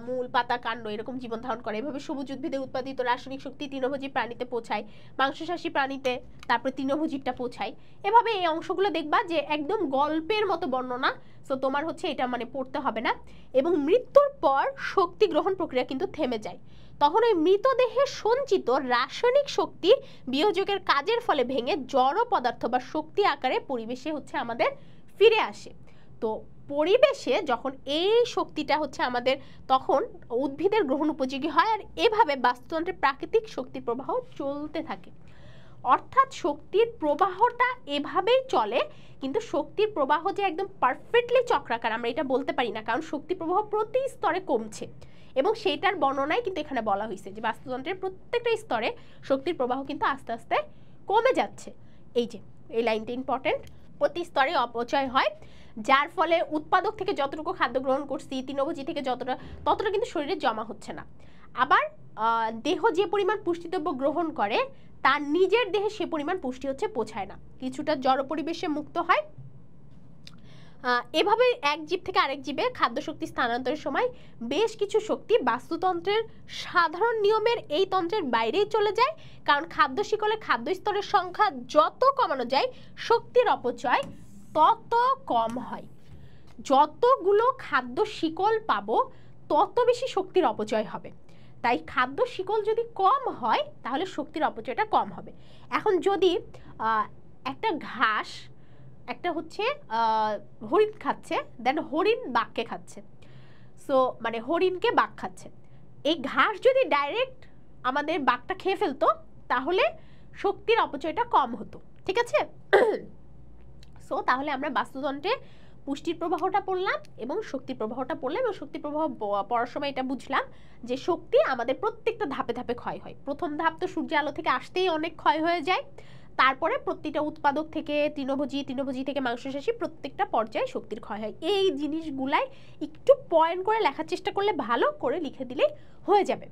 মূল, পাতা, কাণ্ড, এরকম জীবন ধারণ করে। এভাবে সবুজ উদ্ভিদে উৎপাদিত রাসায়নিক শক্তি তৃণভোজী প্রাণীতে পৌঁছায়, মাংসশাসী প্রাণীতে, তারপরে তৃণভোজীটা পৌঁছায়। এভাবে এই অংশগুলো দেখবা যে একদম গল্পের মতো বর্ণনা, সো তোমার হচ্ছে এটা মানে পড়তে হবে না। এবং মৃত্যুর পর শক্তি গ্রহণ প্রক্রিয়া কিন্তু থেমে যায়, তখন ওই মৃতদেহে সঞ্চিত রাসায়নিক শক্তি বিয়োজকের কাজের ফলে ভেঙে জড় পদার্থ বা শক্তি আকারে পরিবেশে হচ্ছে আমাদের ফিরে আসে। তো পরিবেশে যখন এই শক্তিটা হচ্ছে আমাদের, তখন উদ্ভিদের গ্রহণ উপযোগী হয়, আর এভাবে বাস্তুতন্ত্রের প্রাকৃতিক শক্তি প্রবাহ চলতে থাকে। অর্থাৎ শক্তির প্রবাহটা এভাবেই চলে, কিন্তু শক্তির প্রবাহ যে একদম পারফেক্টলি চক্রাকার আমরা এটা বলতে পারি না, কারণ শক্তি প্রবাহ প্রতি স্তরে কমছে, এবং সেইটার বর্ণনাই কিন্তু এখানে বলা হয়েছে যে বাস্তুতন্ত্রের প্রত্যেকটা স্তরে শক্তির প্রবাহ কিন্তু আস্তে আস্তে কমে যাচ্ছে। এই যে এই লাইনটা ইম্পর্টেন্ট, প্রতি স্তরে অপচয় হয়, যার ফলে উৎপাদক থেকে যতটুকু খাদ্য গ্রহণ করছি, তৃণভোজী থেকে ততটা কিন্তু শরীরে জমা হচ্ছে না। আবার দেহ যে পরিমাণ পুষ্টিদ্রব্য গ্রহণ করে তার নিজের দেহে সে পরিমাণ পুষ্টি হচ্ছে পৌঁছায় না, কিছুটা জড় পরিবেশে মুক্ত হয়। এভাবে এক জীব থেকে আরেক জীবে খাদ্য শক্তি স্থানান্তরের সময় বেশ কিছু শক্তি বাস্তুতন্ত্রের সাধারণ নিয়মের এই তন্ত্রের বাইরেই চলে যায়, কারণ খাদ্য শিকলে খাদ্য স্তরের সংখ্যা যত কমানো যায় শক্তির অপচয় তত কম হয়। যতগুলো খাদ্য শিকল পাবো তত বেশি শক্তির অপচয় হবে, তাই খাদ্য শিকল যদি কম হয় তাহলে শক্তির অপচয়টা কম হবে। এখন যদি একটা ঘাস, একটা হচ্ছে হরিণ খাচ্ছে, দেন হরিণ বাঘকে খাচ্ছে, সো মানে হরিণকে বাঘ খাচ্ছে, এই ঘাস যদি ডাইরেক্ট আমাদের বাঘটা খেয়ে ফেলতো তাহলে শক্তির অপচয়টা কম হতো। ঠিক আছে, সো তাহলে আমরা বাস্তুতন্ত্রে পুষ্টির প্রবাহটা পড়লাম এবং শক্তির প্রবাহটা পড়লাম, এবং শক্তি প্রবাহ পড়ার সময় এটা বুঝলাম যে শক্তি আমাদের প্রত্যেকটা ধাপে ধাপে ক্ষয় হয়। প্রথম ধাপ তো সূর্য আলো থেকে আসতেই অনেক ক্ষয় হয়ে যায়, তারপরে প্রত্যেকটা উৎপাদক থেকে তৃণভোজী থেকে মাংসশাসী প্রত্যেকটা পর্যায়ে শক্তির ক্ষয় হয়। এই জিনিসগুলাই একটু পয়েন্ট করে লেখার চেষ্টা করলে, ভালো করে লিখে দিলেই হয়ে যাবে।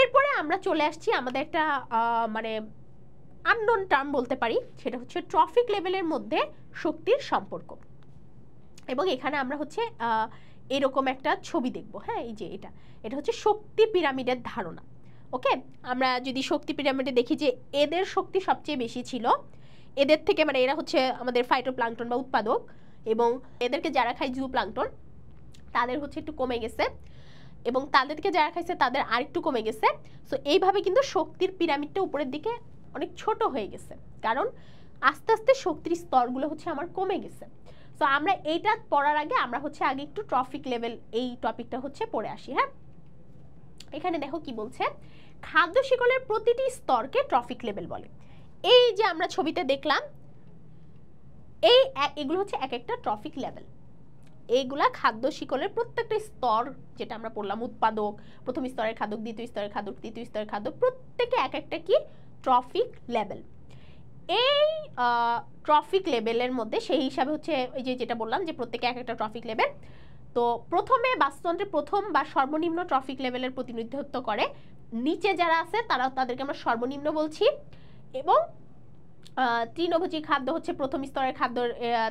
এরপরে আমরা চলে আসছি আমাদের একটা মানে আননোন টার্ম বলতে পারি, সেটা হচ্ছে ট্রফিক লেভেলের মধ্যে শক্তির সম্পর্ক। এবং এখানে আমরা হচ্ছে এরকম একটা ছবি দেখব। হ্যাঁ, এই যে এটা হচ্ছে শক্তি পিরামিডের ধারণা। ওকে, আমরা যদি শক্তি পিরামিডে দেখি যে এদের শক্তি সবচেয়ে বেশি ছিল, এদের থেকে মানে এরা হচ্ছে আমাদের ফাইটোপ্লাঙ্কটন বা উৎপাদক, এবং এদেরকে যারা খায় জুপ্লাঙ্কটন তাদের হচ্ছে একটু কমে গেছে, এবং তাদেরকে যারা খাইছে তাদের আরেকটু কমে গেছে। সো এইভাবে কিন্তু শক্তির পিরামিডটা উপরের দিকে অনেক ছোট হয়ে গেছে, কারণ আস্তে আস্তে শক্তির স্তরগুলো হচ্ছে আমার কমে গেছে। সো আমরা এইটা পড়ার আগে আমরা হচ্ছে আগে একটু ট্রফিক লেভেল এই টপিকটা হচ্ছে পড়ে আসি। হ্যাঁ, এখানে দেখো কি বলছে, খাদ্য শিকলের প্রতিটি স্তরকে ট্রফিক লেভেল বলে। এই যে আমরা ছবিতে দেখলাম এগুলো হচ্ছে এক একটা ট্রফিক লেভেল। এইগুলা খাদ্য শিকলের প্রত্যেকটা স্তর, যেটা আমরা পড়লাম উৎপাদক, প্রথম স্তরের খাদক, দ্বিতীয় স্তরের খাদক, তৃতীয় স্তরের খাদক, প্রত্যেকে এক একটা কি ট্রফিক লেভেল। এই ট্রফিক লেভেলের মধ্যে সেই হিসাবে হচ্ছে এই যে যেটা বললাম যে প্রত্যেকে এক একটা ট্রফিক লেভেল। তো প্রথমে বাস্তুতন্ত্রের প্রথম বা সর্বনিম্ন ট্রফিক লেভেলের প্রতিনিধিত্ব করে নিচে যারা আছে তাদেরকে আমরা সর্বনিম্ন বলছি, এবং তৃণভোজী খাদ্য হচ্ছে প্রথম স্তরের খাদ্য,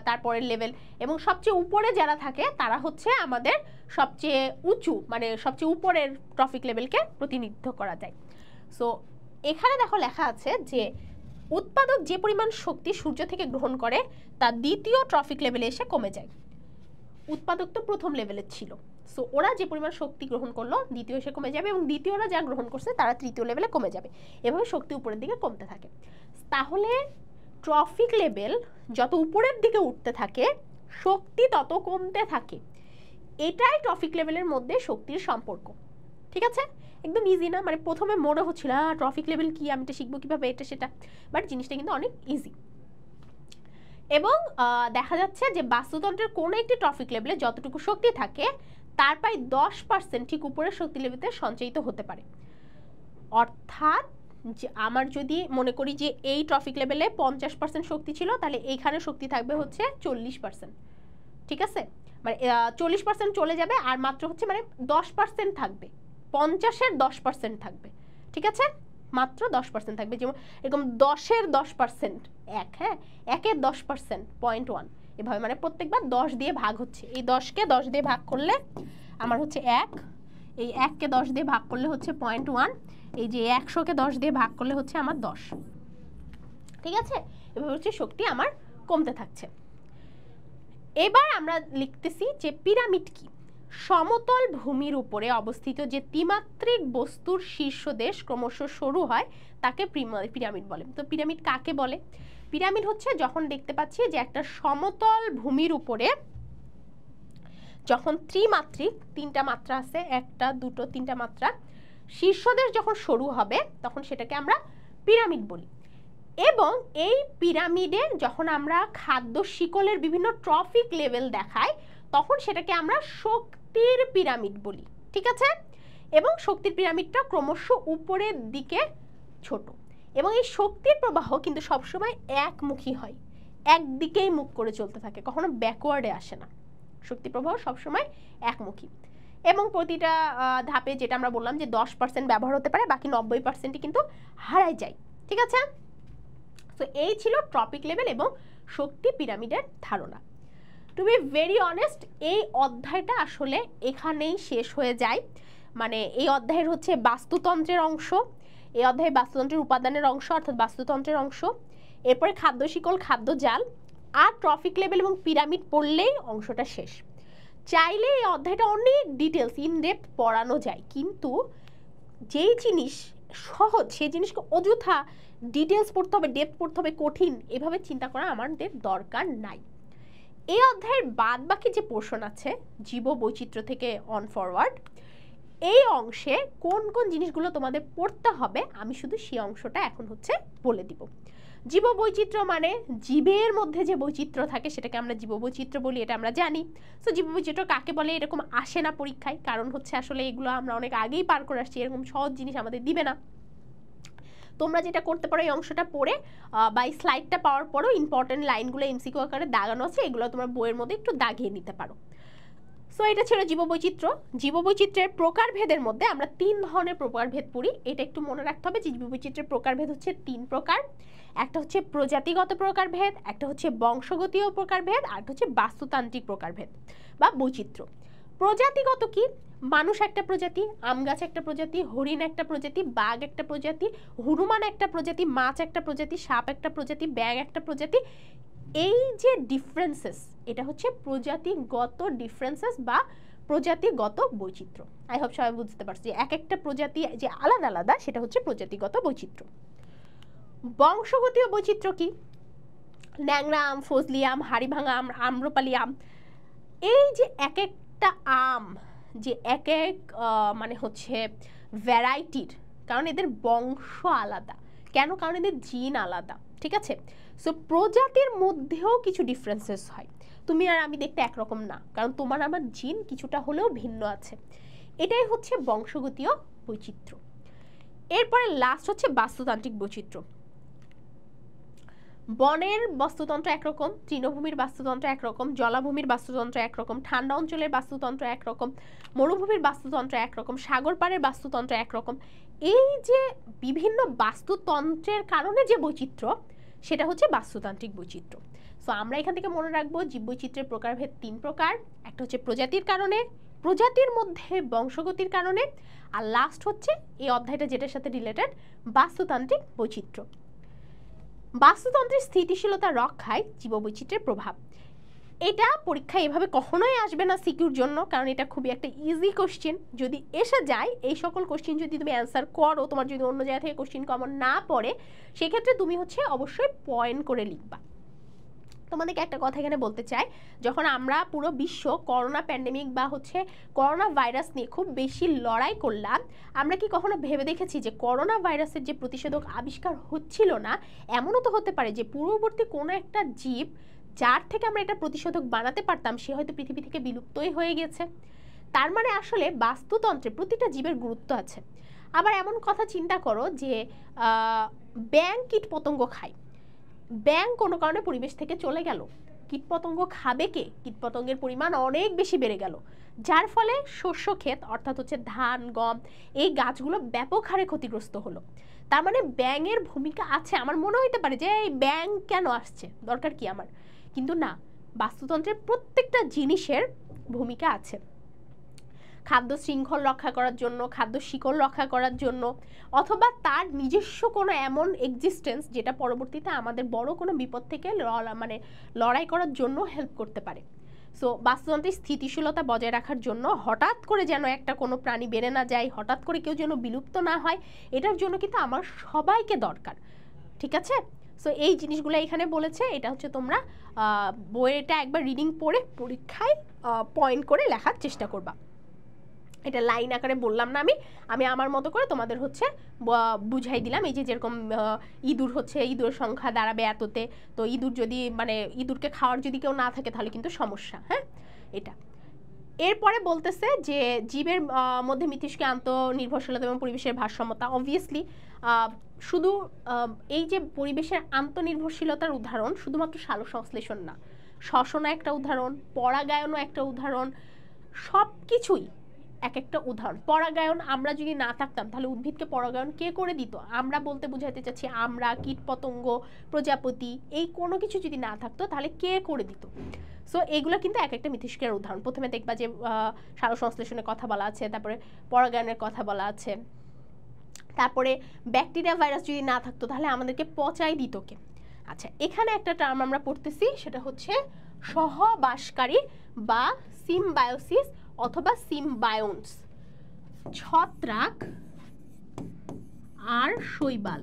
তারপরের লেভেল, এবং সবচেয়ে উপরে যারা থাকে তারা হচ্ছে আমাদের সবচেয়ে উঁচু, মানে সবচেয়ে উপরের ট্রফিক লেভেলকে প্রতিনিধিত্ব করা যায়। সো এখানে দেখো লেখা আছে যে উৎপাদক যে পরিমাণ শক্তি সূর্য থেকে গ্রহণ করে তা দ্বিতীয় ট্রফিক লেভেলে এসে কমে যায়। উৎপাদক তো প্রথম লেভেলের ছিল, সো ওরা যে পরিমাণ শক্তি গ্রহণ করলো দ্বিতীয় এসে কমে যাবে, এবং দ্বিতীয়রা যা গ্রহণ করছে তারা তৃতীয় লেভেলে কমে যাবে। এভাবে শক্তি উপরের দিকে কমতে থাকে। তাহলে ট্রফিক লেভেল যত উপরের দিকে উঠতে থাকে শক্তি তত কমতে থাকে। এটাই ট্রফিক লেভেলের মধ্যে শক্তির সম্পর্ক। ঠিক আছে, একদম ইজি না? মানে প্রথমে মনে হচ্ছিল ট্রফিক লেভেল কি, আমি এটা শিখবো কিভাবে, এটা সেটা, বাট জিনিসটা কিন্তু অনেক ইজি। এবং দেখা যাচ্ছে যে বাস্তুতন্ত্রের কোনো একটি ট্রফিক লেভেলে যতটুকু শক্তি থাকে তার প্রায় 10% ঠিক উপরের শক্তি লেভেলে সঞ্চয়িত হতে পারে। অর্থাৎ যে আমার যদি মনে করি যে এই ট্রফিক লেভেলে 50% শক্তি ছিল, তাহলে এইখানে শক্তি থাকবে হচ্ছে 40%। ঠিক আছে, মানে 40% চলে যাবে, আর মাত্র হচ্ছে মানে 10% থাকবে, 50-এর 10% থাকবে। ঠিক আছে, মাত্র 10% থাকবে। যেমন এরকম 10-এর 10% এক, হ্যাঁ, 1-এর 10% 0.1, এভাবে মানে প্রত্যেকবার 10 দিয়ে ভাগ হচ্ছে। এই 10-কে 10 দিয়ে ভাগ করলে আমার হচ্ছে 1, এই 1-কে 10 দিয়ে ভাগ করলে হচ্ছে 0.1, এই যে 100-কে 10 দিয়ে ভাগ করলে হচ্ছে আমার 10। ঠিক আছে, এভাবে হচ্ছে শক্তি আমার কমতে থাকছে। এবার আমরা লিখতেছি যে পিরামিড কি। সমতল ভূমির উপরে অবস্থিত যে ত্রিমাত্রিক বস্তুর শীর্ষদেশ ক্রমশ সরু হয় তাকে পিরামিড বলে। তো পিরামিড কাকে বলে? পিরামিড হচ্ছে যখন দেখতে পাচ্ছি যে একটা সমতল ভূমির উপরে যখন ত্রিমাত্রিক, তিনটা মাত্রা আছে, একটা, দুটো, তিনটা মাত্রা, শীর্ষদেশ যখন সরু হবে তখন সেটাকে আমরা পিরামিড বলি। এবং এই পিরামিডে যখন আমরা খাদ্য শিকলের বিভিন্ন ট্রফিক লেভেল দেখাই তখন সেটাকে আমরা শক্তির পিরামিড বলি। ঠিক আছে, এবং শক্তির পিরামিডটা ক্রমশ উপরের দিকে ছোট, এবং এই শক্তির প্রবাহ কিন্তু সবসময় একমুখী হয়, একদিকেই মুখ করে চলতে থাকে, কখনো ব্যাকওয়ার্ডে আসে না। শক্তি প্রবাহ সবসময় একমুখী, এবং প্রতিটা ধাপে যেটা আমরা বললাম যে 10% ব্যবহার হতে পারে, বাকি 90%ই কিন্তু হারায় যায়। ঠিক আছে, তো এই ছিল ট্রপিক লেভেল এবং শক্তি পিরামিডের ধারণা। টু বি ভেরি অনেস্ট, এই অধ্যায়টা আসলে এখানেই শেষ হয়ে যায়। মানে এই অধ্যায়ের হচ্ছে বাস্তুতন্ত্রের অংশ, এই অধ্যায়ে বাস্তুতন্ত্রের উপাদানের অংশ অর্থাৎ বাস্তুতন্ত্রের অংশ, এরপরে খাদ্য শিকল, খাদ্য জাল আর ট্রফিক লেভেল এবং পিরামিড পড়লেই অংশটা শেষ। চাইলে এই অধ্যায়টা অনেক ডিটেলস ইন ডেপথ পড়ানো যায়, কিন্তু যেই জিনিস সহজ সেই জিনিসকে অযথা ডিটেলস পড়তে হবে, ডেপথ পড়তে হবে, কঠিন এভাবে চিন্তা করা আমাদের দরকার নাই। এই অধ্যায়ের বাদ বাকি যে পোর্শন আছে জীব বৈচিত্র্য থেকে অন ফরওয়ার্ড, এই অংশে কোন কোন জিনিসগুলো তোমাদের পড়তে হবে আমি শুধু সেই অংশটা এখন হচ্ছে বলে দিব। জীব বৈচিত্র্য মানে জীবের মধ্যে যে বৈচিত্র্য থাকে সেটাকে আমরা জীব বৈচিত্র্য বলি, এটা আমরা জানি। তো জীব বৈচিত্র্য কাকে বলে এরকম আসে না পরীক্ষায়, কারণ হচ্ছে আসলে এগুলো আমরা অনেক আগেই পার করে আসছি, এরকম সহজ জিনিস আমাদের দিবে না। তোমরা যেটা করতে পারো এই অংশটা পড়ে বা এই স্লাইডটা পাওয়ার পরও ইম্পর্টেন্ট লাইনগুলো এমসিকিউ আকারে দাগানো আছে, এগুলো তোমার বইয়ের মধ্যে একটু দাগিয়ে নিতে পারো। সো এটা ছিল জীববৈচিত্র্য। জীববৈচিত্র্যের প্রকারভেদের মধ্যে আমরা 3 ধরনের প্রকারভেদ পড়ি। এটা একটু মনে রাখতে হবে যে জীববৈচিত্র্যের প্রকারভেদ হচ্ছে 3 প্রকার। একটা হচ্ছে প্রজাতিগত প্রকারভেদ, একটা হচ্ছে বংশগতীয় প্রকারভেদ, আর একটা হচ্ছে বাস্তুতান্ত্রিক প্রকারভেদ বা বৈচিত্র্য। প্রজাতিগত কি? মানুষ একটা প্রজাতি, আম গাছ একটা প্রজাতি, হরিণ একটা প্রজাতি, বাঘ একটা প্রজাতি, হনুমান একটা প্রজাতি, মাছ একটা প্রজাতি, সাপ একটা প্রজাতি, ব্যাঙ একটা প্রজাতি। এই যে ডিফারেন্সেস, এটা হচ্ছে প্রজাতিগত ডিফারেন্সেস বা প্রজাতিগত বৈচিত্র্য। আই হোপ সবাই বুঝতে পারছি এক একটা প্রজাতি যে আলাদা আলাদা সেটা হচ্ছে প্রজাতিগত বৈচিত্র্য। বংশগতীয় বৈচিত্র্য কি? ন্যাংরা আম, ফজলি আম, হাড়িভাঙা আম, আম্রপালি আম, এই যে এক একটা আম যে এক এক মানে হচ্ছে ভ্যারাইটির, কারণ এদের বংশ আলাদা, কেন? কারণ এদের জিন আলাদা, ঠিক আছে? সো প্রজাতির মধ্যেও কিছু ডিফারেন্সেস হয়, তুমি আর আমি দেখতে একরকম না, কারণ তোমার আমার জিন কিছুটা হলেও ভিন্ন আছে। এটাই হচ্ছে বংশগতীয় বৈচিত্র্য। এরপরে লাস্ট হচ্ছে বাস্তুতান্ত্রিক বৈচিত্র্য। বনের বাস্তুতন্ত্র একরকম, তৃণভূমির বাস্তুতন্ত্র একরকম, জলাভূমির বাস্তুতন্ত্র একরকম, ঠান্ডা অঞ্চলের বাস্তুতন্ত্র একরকম, মরুভূমির বাস্তুতন্ত্র একরকম, সাগর পাড়ের বাস্তুতন্ত্র একরকম। এই যে বিভিন্ন বাস্তুতন্ত্রের কারণে যে বৈচিত্র্য, সেটা হচ্ছে বাস্তুতান্ত্রিক বৈচিত্র্য। সো আমরা এখান থেকে মনে রাখবো জীববৈচিত্র্যের প্রকারভেদ 3 প্রকার। একটা হচ্ছে প্রজাতির কারণে, প্রজাতির মধ্যে বংশগতির কারণে, আর লাস্ট হচ্ছে এই অধ্যায়টা যেটার সাথে রিলেটেড, বাস্তুতান্ত্রিক বৈচিত্র্য। বাস্তুতন্ত্রের স্থিতিশীলতা রক্ষায় জীববৈচিত্র্যের প্রভাব। এটা পরীক্ষায় এভাবে কখনোই আসবে না সিকিউর জন্য, কারণ এটা খুবই একটা ইজি কোশ্চেন। যদি এসে যায় এই সকল কোশ্চেন যদি তুমি অ্যান্সার করো, তোমার যদি অন্য জায়গা থেকে কোশ্চেন কমন না পড়ে, সেক্ষেত্রে তুমি হচ্ছে অবশ্যই পয়েন্ট করে লিখবা। তোমাদেরকে একটা কথা এখানে বলতে চাই, যখন আমরা পুরো বিশ্ব করোনা প্যান্ডেমিক বা হচ্ছে করোনা ভাইরাস নিয়ে খুব বেশি লড়াই করলাম, আমরা কি কখনো ভেবে দেখেছি যে করোনা ভাইরাসের যে প্রতিষেধক আবিষ্কার হচ্ছিল না, এমনও তো হতে পারে যে পূর্ববর্তী কোনো একটা জীব যার থেকে আমরা এটা প্রতিষেধক বানাতে পারতাম, সে হয়তো পৃথিবী থেকে বিলুপ্তই হয়ে গেছে। তার মানে আসলে বাস্তুতন্ত্রে প্রতিটা জীবের গুরুত্ব আছে। আবার এমন কথা চিন্তা করো যে ব্যাঙ কীট পতঙ্গ খায়, ব্যাঙ কোনো কারণে পরিবেশ থেকে চলে গেল, কীটপতঙ্গ খাবে কে? কীটপতঙ্গের পরিমাণ অনেক বেশি বেড়ে গেল, যার ফলে শস্য ক্ষেত অর্থাৎ হচ্ছে ধান, গম, এই গাছগুলো ব্যাপক হারে ক্ষতিগ্রস্ত হলো। তার মানে ব্যাঙের ভূমিকা আছে। আমার মনে হইতে পারে যে এই ব্যাঙ কেন আসছে, দরকার কি আমার, কিন্তু না, বাস্তুতন্ত্রের প্রত্যেকটা জিনিসের ভূমিকা আছে। খাদ্য শৃঙ্খল রক্ষা করার জন্য, খাদ্য শিকড় রক্ষা করার জন্য, অথবা তার নিজস্ব কোনো এমন এক্সিস্টেন্স যেটা পরবর্তীতে আমাদের বড় কোনো বিপদ থেকে লড়াই করার জন্য হেল্প করতে পারে। সো বাস্তুতন্ত্রের স্থিতিশীলতা বজায় রাখার জন্য হঠাৎ করে যেন একটা কোনো প্রাণী বেড়ে না যায়, হঠাৎ করে কেউ যেন বিলুপ্ত না হয়, এটার জন্য কিন্তু আমার সবাইকে দরকার, ঠিক আছে? সো এই জিনিসগুলো এখানে বলেছে, এটা হচ্ছে তোমরা বইটা একবার রিডিং পড়ে পরীক্ষায় পয়েন্ট করে লেখার চেষ্টা করবা। এটা লাইন আকারে বললাম না, আমি আমার মতো করে তোমাদের হচ্ছে বুঝাই দিলাম। এই যে যেরকম ইঁদুর হচ্ছে, ইঁদুরের সংখ্যা দাঁড়াবে এততে, তো ইঁদুর যদি ইঁদুরকে খাওয়ার যদি কেউ না থাকে তাহলে কিন্তু সমস্যা। হ্যাঁ, এটা এরপরে বলতেছে যে জীবের মধ্যে মিথস্ক্রিয়া, আন্তনির্ভরশীলতা এবং পরিবেশের ভারসাম্যতা। অবভিয়াসলি শুধু এই যে পরিবেশের আন্তনির্ভরশীলতার উদাহরণ শুধুমাত্র সালোকসংশ্লেষণ না, শ্বসনও একটা উদাহরণ, পরাগায়নও একটা উদাহরণ, সব কিছুই এক একটা উদাহরণ। পরাগায়ন, আমরা যদি না থাকতাম তাহলে উদ্ভিদকে পরাগায়ন কে করে দিত? আমরা বলতে বুঝাইতে চাচ্ছি আমরা, কীটপতঙ্গ, প্রজাপতি, এই কোনো কিছু যদি না থাকতো তাহলে কে করে দিত? সো এগুলো কিন্তু এক একটা মিথস্ক্রিয়ার উদাহরণ। প্রথমে দেখবা যে সালোকসংশ্লেষণের কথা বলা আছে, তারপরে পরাগায়নের কথা বলা আছে, তারপরে ব্যাকটেরিয়া ভাইরাস যদি না থাকতো তাহলে আমাদেরকে পচাই দিত কে? আচ্ছা, এখানে একটা টার্ম আমরা পড়তেছি, সেটা হচ্ছে সহবাসকারী বা সিম্বায়োসিস অথবা সিম্বায়োন্স। ছত্রাক আর শৈবাল,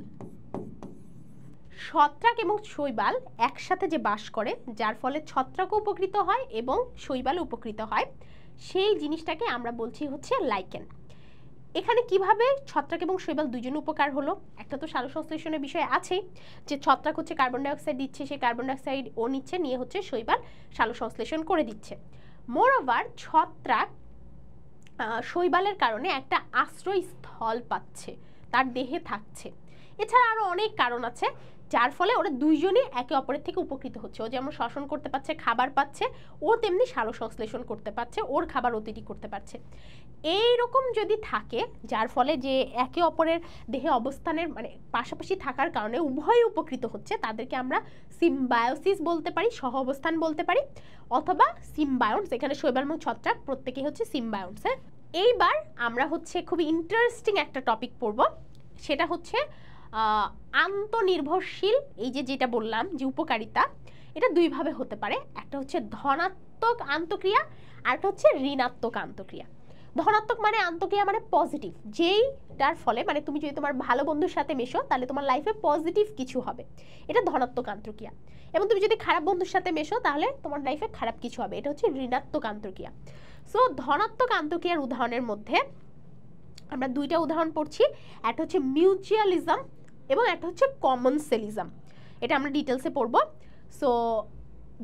ছত্রাক এবং শৈবাল একসাথে যে বাস করে, যার ফলে ছত্রাকও উপকৃত হয় এবং শৈবালও উপকৃত হয়, সেই জিনিসটাকে আমরা বলছি হচ্ছে লাইকেন। এখানে কিভাবে ছত্রাক এবং শৈবাল দুইজন উপকার হলো? একটা তো সালোকসংশ্লেষণের বিষয় আছে, যে ছত্রাক হচ্ছে কার্বন ডাইঅক্সাইড দিচ্ছে, সেই কার্বন ডাইঅক্সাইড ও নিচ্ছে, নিয়ে হচ্ছে শৈবাল সালোকসংশ্লেষণ করে দিচ্ছে। মোরওভার ছত্রাক শৈবালের কারণে একটা আশ্রয়স্থল পাচ্ছে, তার দেহে থাকছে। এছাড়া আরও অনেক কারণ আছে যার ফলে ওরা দুইজনই একে অপরের থেকে উপকৃত হচ্ছে। ও যেমন শ্বসন করতে পারছে, খাবার পাচ্ছে, ও তেমনি সালোকসংশ্লেষণ করতে পারছে, ওর খাবার অতিথি করতে পারছে। এইরকম যদি থাকে, যার ফলে যে একে অপরের দেহে অবস্থানের পাশাপাশি থাকার কারণে উভয়ই উপকৃত হচ্ছে, তাদেরকে আমরা সিম্বায়োসিস বলতে পারি, সহ অবস্থান বলতে পারি, অথবা সিম্বায়োন্স। এখানে শৈবাল এবং ছত্রাক প্রত্যেকেই হচ্ছে সিম্বায়োন্স। হ্যাঁ, এইবার আমরা হচ্ছে খুব ইন্টারেস্টিং একটা টপিক পড়ব, সেটা হচ্ছে আন্তনির্ভরশীল। এই যেটা বললাম যে উপকারিতা, এটা দুইভাবে হতে পারে। একটা হচ্ছে ধনাত্মক আন্তঃক্রিয়া, আর একটা হচ্ছে ঋণাত্মক আন্তঃক্রিয়া। ধনাত্মক মানে আন্তঃক্রিয়া মানে পজিটিভ, যেইটার ফলে তুমি যদি তোমার ভালো বন্ধুর সাথে মেশো তাহলে তোমার লাইফে পজিটিভ কিছু হবে, এটা ধনাত্মক আন্তঃক্রিয়া। এবং তুমি যদি খারাপ বন্ধুর সাথে মেশো তাহলে তোমার লাইফে খারাপ কিছু হবে, এটা হচ্ছে ঋণাত্মক আন্তঃক্রিয়া। সো ধনাত্মক আন্তঃক্রিয়ার উদাহরণের মধ্যে আমরা দুইটা উদাহরণ পড়ছি। একটা হচ্ছে মিউচুয়ালিজম এবং একটা হচ্ছে কমনসেলিজম, এটা আমরা ডিটেলসে পড়বো। সো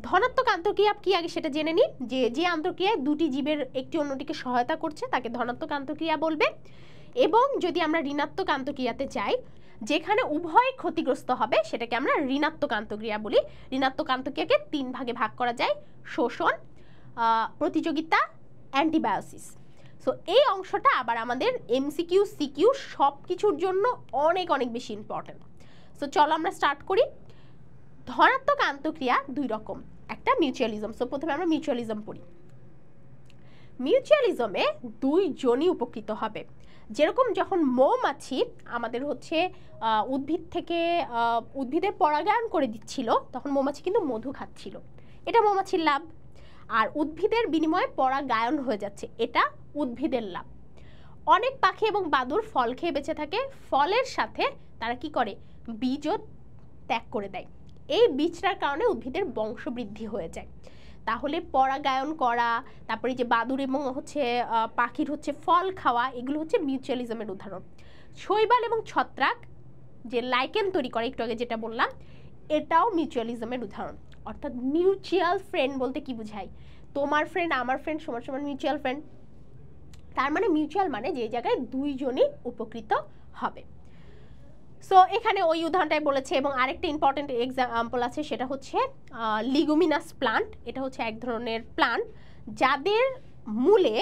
ধনাত্মক আন্তঃক্রিয়া কি আগে সেটা জেনে নিই, যে আন্তঃক্রিয়ায় দুটি জীবের একটি অন্যটিকে সহায়তা করছে তাকে ধনাত্মক আন্তঃক্রিয়া বলবে। এবং যদি আমরা ঋণাত্মক আন্তঃক্রিয়াতে যাই, যেখানে উভয় ক্ষতিগ্রস্ত হবে, সেটাকে আমরা ঋণাত্মক আন্তঃক্রিয়া বলি। ঋণাত্মক আন্তঃক্রিয়াকে 3 ভাগে ভাগ করা যায়: শোষণ, প্রতিযোগিতা, অ্যান্টিবায়োসিস। সো এই অংশটা আবার আমাদের এমসিকিউ, সিকিউ সব কিছুর জন্য অনেক অনেক বেশি ইম্পর্টেন্ট। সো চলো আমরা স্টার্ট করি। ধনাত্মক আন্তঃক্রিয়া 2 রকম, একটা মিউচুয়ালিজম। সো প্রথমে আমরা মিউচুয়ালিজম পড়ি। মিউচুয়ালিজমে 2 জনই উপকৃত হবে। যেরকম যখন মৌমাছি আমাদের হচ্ছে উদ্ভিদ থেকে উদ্ভিদের পরাগায়ন করে দিচ্ছিল, তখন মৌমাছি কিন্তু মধু খাচ্ছিল, এটা মৌমাছির লাভ। আর উদ্ভিদের বিনিময়ে পরাগায়ন হয়ে যাচ্ছে, এটা উদ্ভিদের লাভ। অনেক পাখি এবং বাদুড় ফল খেয়ে বেঁচে থাকে, ফলের সাথে তারা কি করে, বীজও ত্যাগ করে দেয়। এই বীজটার কারণে উদ্ভিদের বংশবৃদ্ধি হয়ে যায়। তাহলে পরাগায়ন করা, তারপরে যে বাদুড় এবং হচ্ছে পাখির হচ্ছে ফল খাওয়া, এগুলো হচ্ছে মিউচুয়ালিজমের উদাহরণ। শৈবাল এবং ছত্রাক যে লাইকেন তৈরি করে, একটু আগে যেটা বললাম, এটাও মিউচুয়ালিজমের উদাহরণ। অর্থাৎ মিউচুয়াল ফ্রেন্ড বলতে কি বোঝায়, তোমার ফ্রেন্ড আমার ফ্রেন্ড সমান সমান মিউচুয়াল ফ্রেন্ড। তার মানে মিউচুয়াল মানে যে জায়গায় 2 জনই উপকৃত হবে। সো এখানে ওই উদাহরণটাই বলেছে। এবং আরেকটা ইম্পর্টেন্ট এক্সাম্পল আছে, সেটা হচ্ছে লিগুমিনাস প্লান্ট। এটা হচ্ছে এক ধরনের প্লান্ট যাদের মূলে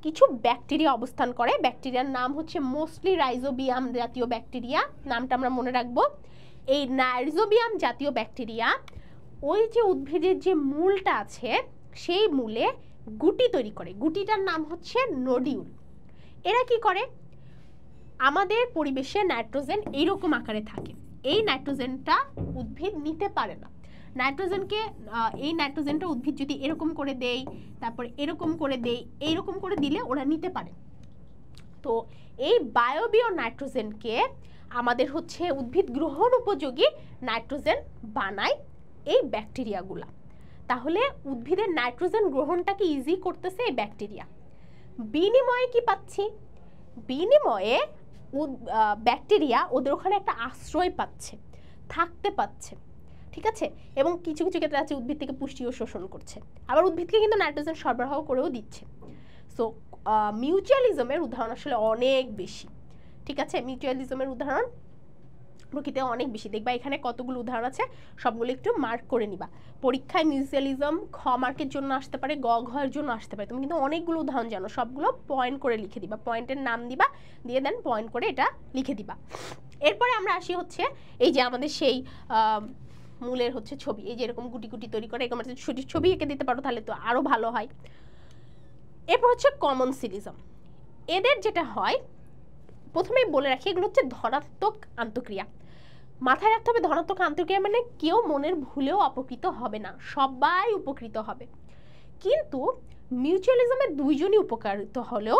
কিছু ব্যাকটেরিয়া অবস্থান করে। ব্যাকটেরিয়ার নাম হচ্ছে মোস্টলি রাইজোবিয়াম জাতীয় ব্যাকটেরিয়া, নামটা আমরা মনে রাখবো। এই রাইজোবিয়াম জাতীয় ব্যাকটেরিয়া ওই যে উদ্ভিদের যে মূলটা আছে, সেই মূলে গুটি তৈরি করে। গুটিটার নাম হচ্ছে নোডিউল। এরা কি করে, আমাদের পরিবেশে নাইট্রোজেন এইরকম আকারে থাকে, এই নাইট্রোজেনটা উদ্ভিদ নিতে পারে না। এই নাইট্রোজেনটা উদ্ভিদ যদি এরকম করে দেই, তারপরে এরকম করে দেই, এইরকম করে দিলে ওরা নিতে পারে। তো এই বায়বীয় নাইট্রোজেনকে আমাদের হচ্ছে উদ্ভিদ গ্রহণ উপযোগী নাইট্রোজেন বানায় এই ব্যাকটেরিয়াগুলা। তাহলে উদ্ভিদের নাইট্রোজেন গ্রহণটাকে ইজি করতেছে এই ব্যাকটেরিয়া। বিনিময়ে কি পাচ্ছি, বিনিময়ে ব্যাকটেরিয়া ওদের ওখানে একটা আশ্রয় পাচ্ছে, থাকতে পাচ্ছে, ঠিক আছে। এবং কিছু কিছু ক্ষেত্রে আছে উদ্ভিদ থেকে পুষ্টিও শোষণ করছে, আবার উদ্ভিদকে কিন্তু নাইট্রোজেন সরবরাহ করেও দিচ্ছে। সো মিউচুয়ালিজমের উদাহরণ আসলে অনেক বেশি, ঠিক আছে। মিউচুয়ালিজমের উদাহরণ প্রকৃতিতে অনেক বেশি। দেখবা এখানে কতগুলো উদাহরণ আছে, সবগুলো একটু মার্ক করে নিবা। পরীক্ষায় মিউচুয়ালিজম খ মার্কের জন্য আসতে পারে, গ ঘয়ের জন্য আসতে পারে। তুমি কিন্তু অনেকগুলো উদাহরণ জানো, সবগুলো পয়েন্ট করে লিখে দিবা, পয়েন্টের নাম দিবা, দিয়ে দেন পয়েন্ট করে এটা লিখে দিবা। এরপরে আমরা আসি হচ্ছে এই যে আমাদের সেই মূলের হচ্ছে ছবি, এই যে এরকম গুটি গুটি তৈরি করে এরকম ছবি এঁকে দিতে পারো, তাহলে তো আরও ভালো হয়। এরপর হচ্ছে কমনসেলিজম। এদের যেটা হয়, প্রথমেই বলে রাখি, এগুলো হচ্ছে ধনাত্মক আন্তঃক্রিয়া। মাথায় রাখতে হবে, ধনাত্মক আন্তঃক্রিয়া মানে কেউ মনের ভুলেও উপকৃত হবে না, সবাই উপকৃত হবে। কিন্তু মিউচুয়ালিজমে 2 জনই উপকৃত হলেও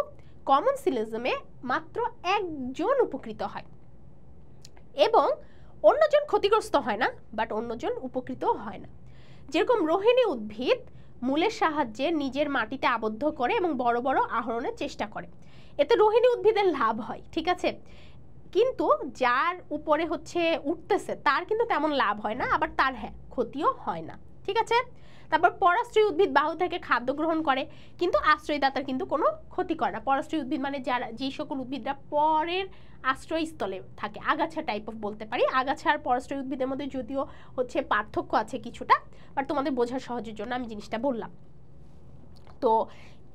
কমনসেলিজমে মাত্র 1 জন উপকৃত হয় এবং অন্যজন ক্ষতিগ্রস্ত হয় না, বাট অন্যজন উপকৃত হয় না। যেরকম রোহিণী উদ্ভিদ মূলের সাহায্যে নিজের মাটিতে আবদ্ধ করে এবং বড় বড় আহরণের চেষ্টা করে, এতে রোহিণী উদ্ভিদের লাভ হয়, ঠিক আছে। কিন্তু যার উপরে হচ্ছে উঠতেছে তার কিন্তু তেমন লাভ হয় না, আবার তার ক্ষতিও হয় না, ঠিক আছে। তারপর পরাশ্রয়ী উদ্ভিদ বাহু থেকে খাদ্য গ্রহণ করে, কিন্তু আশ্রয়দাতার কিন্তু কোনো ক্ষতি করে না। পরাশ্রয়ী উদ্ভিদ মানে যারা, যে সকল উদ্ভিদরা পরের আশ্রয়স্থলে থাকে, আগাছা টাইপ অফ বলতে পারি। আগাছা আর পরাশ্রয়ী উদ্ভিদের মধ্যে যদিও হচ্ছে পার্থক্য আছে কিছুটা, বাট তোমাদের বোঝার সহজের জন্য আমি জিনিসটা বললাম। তো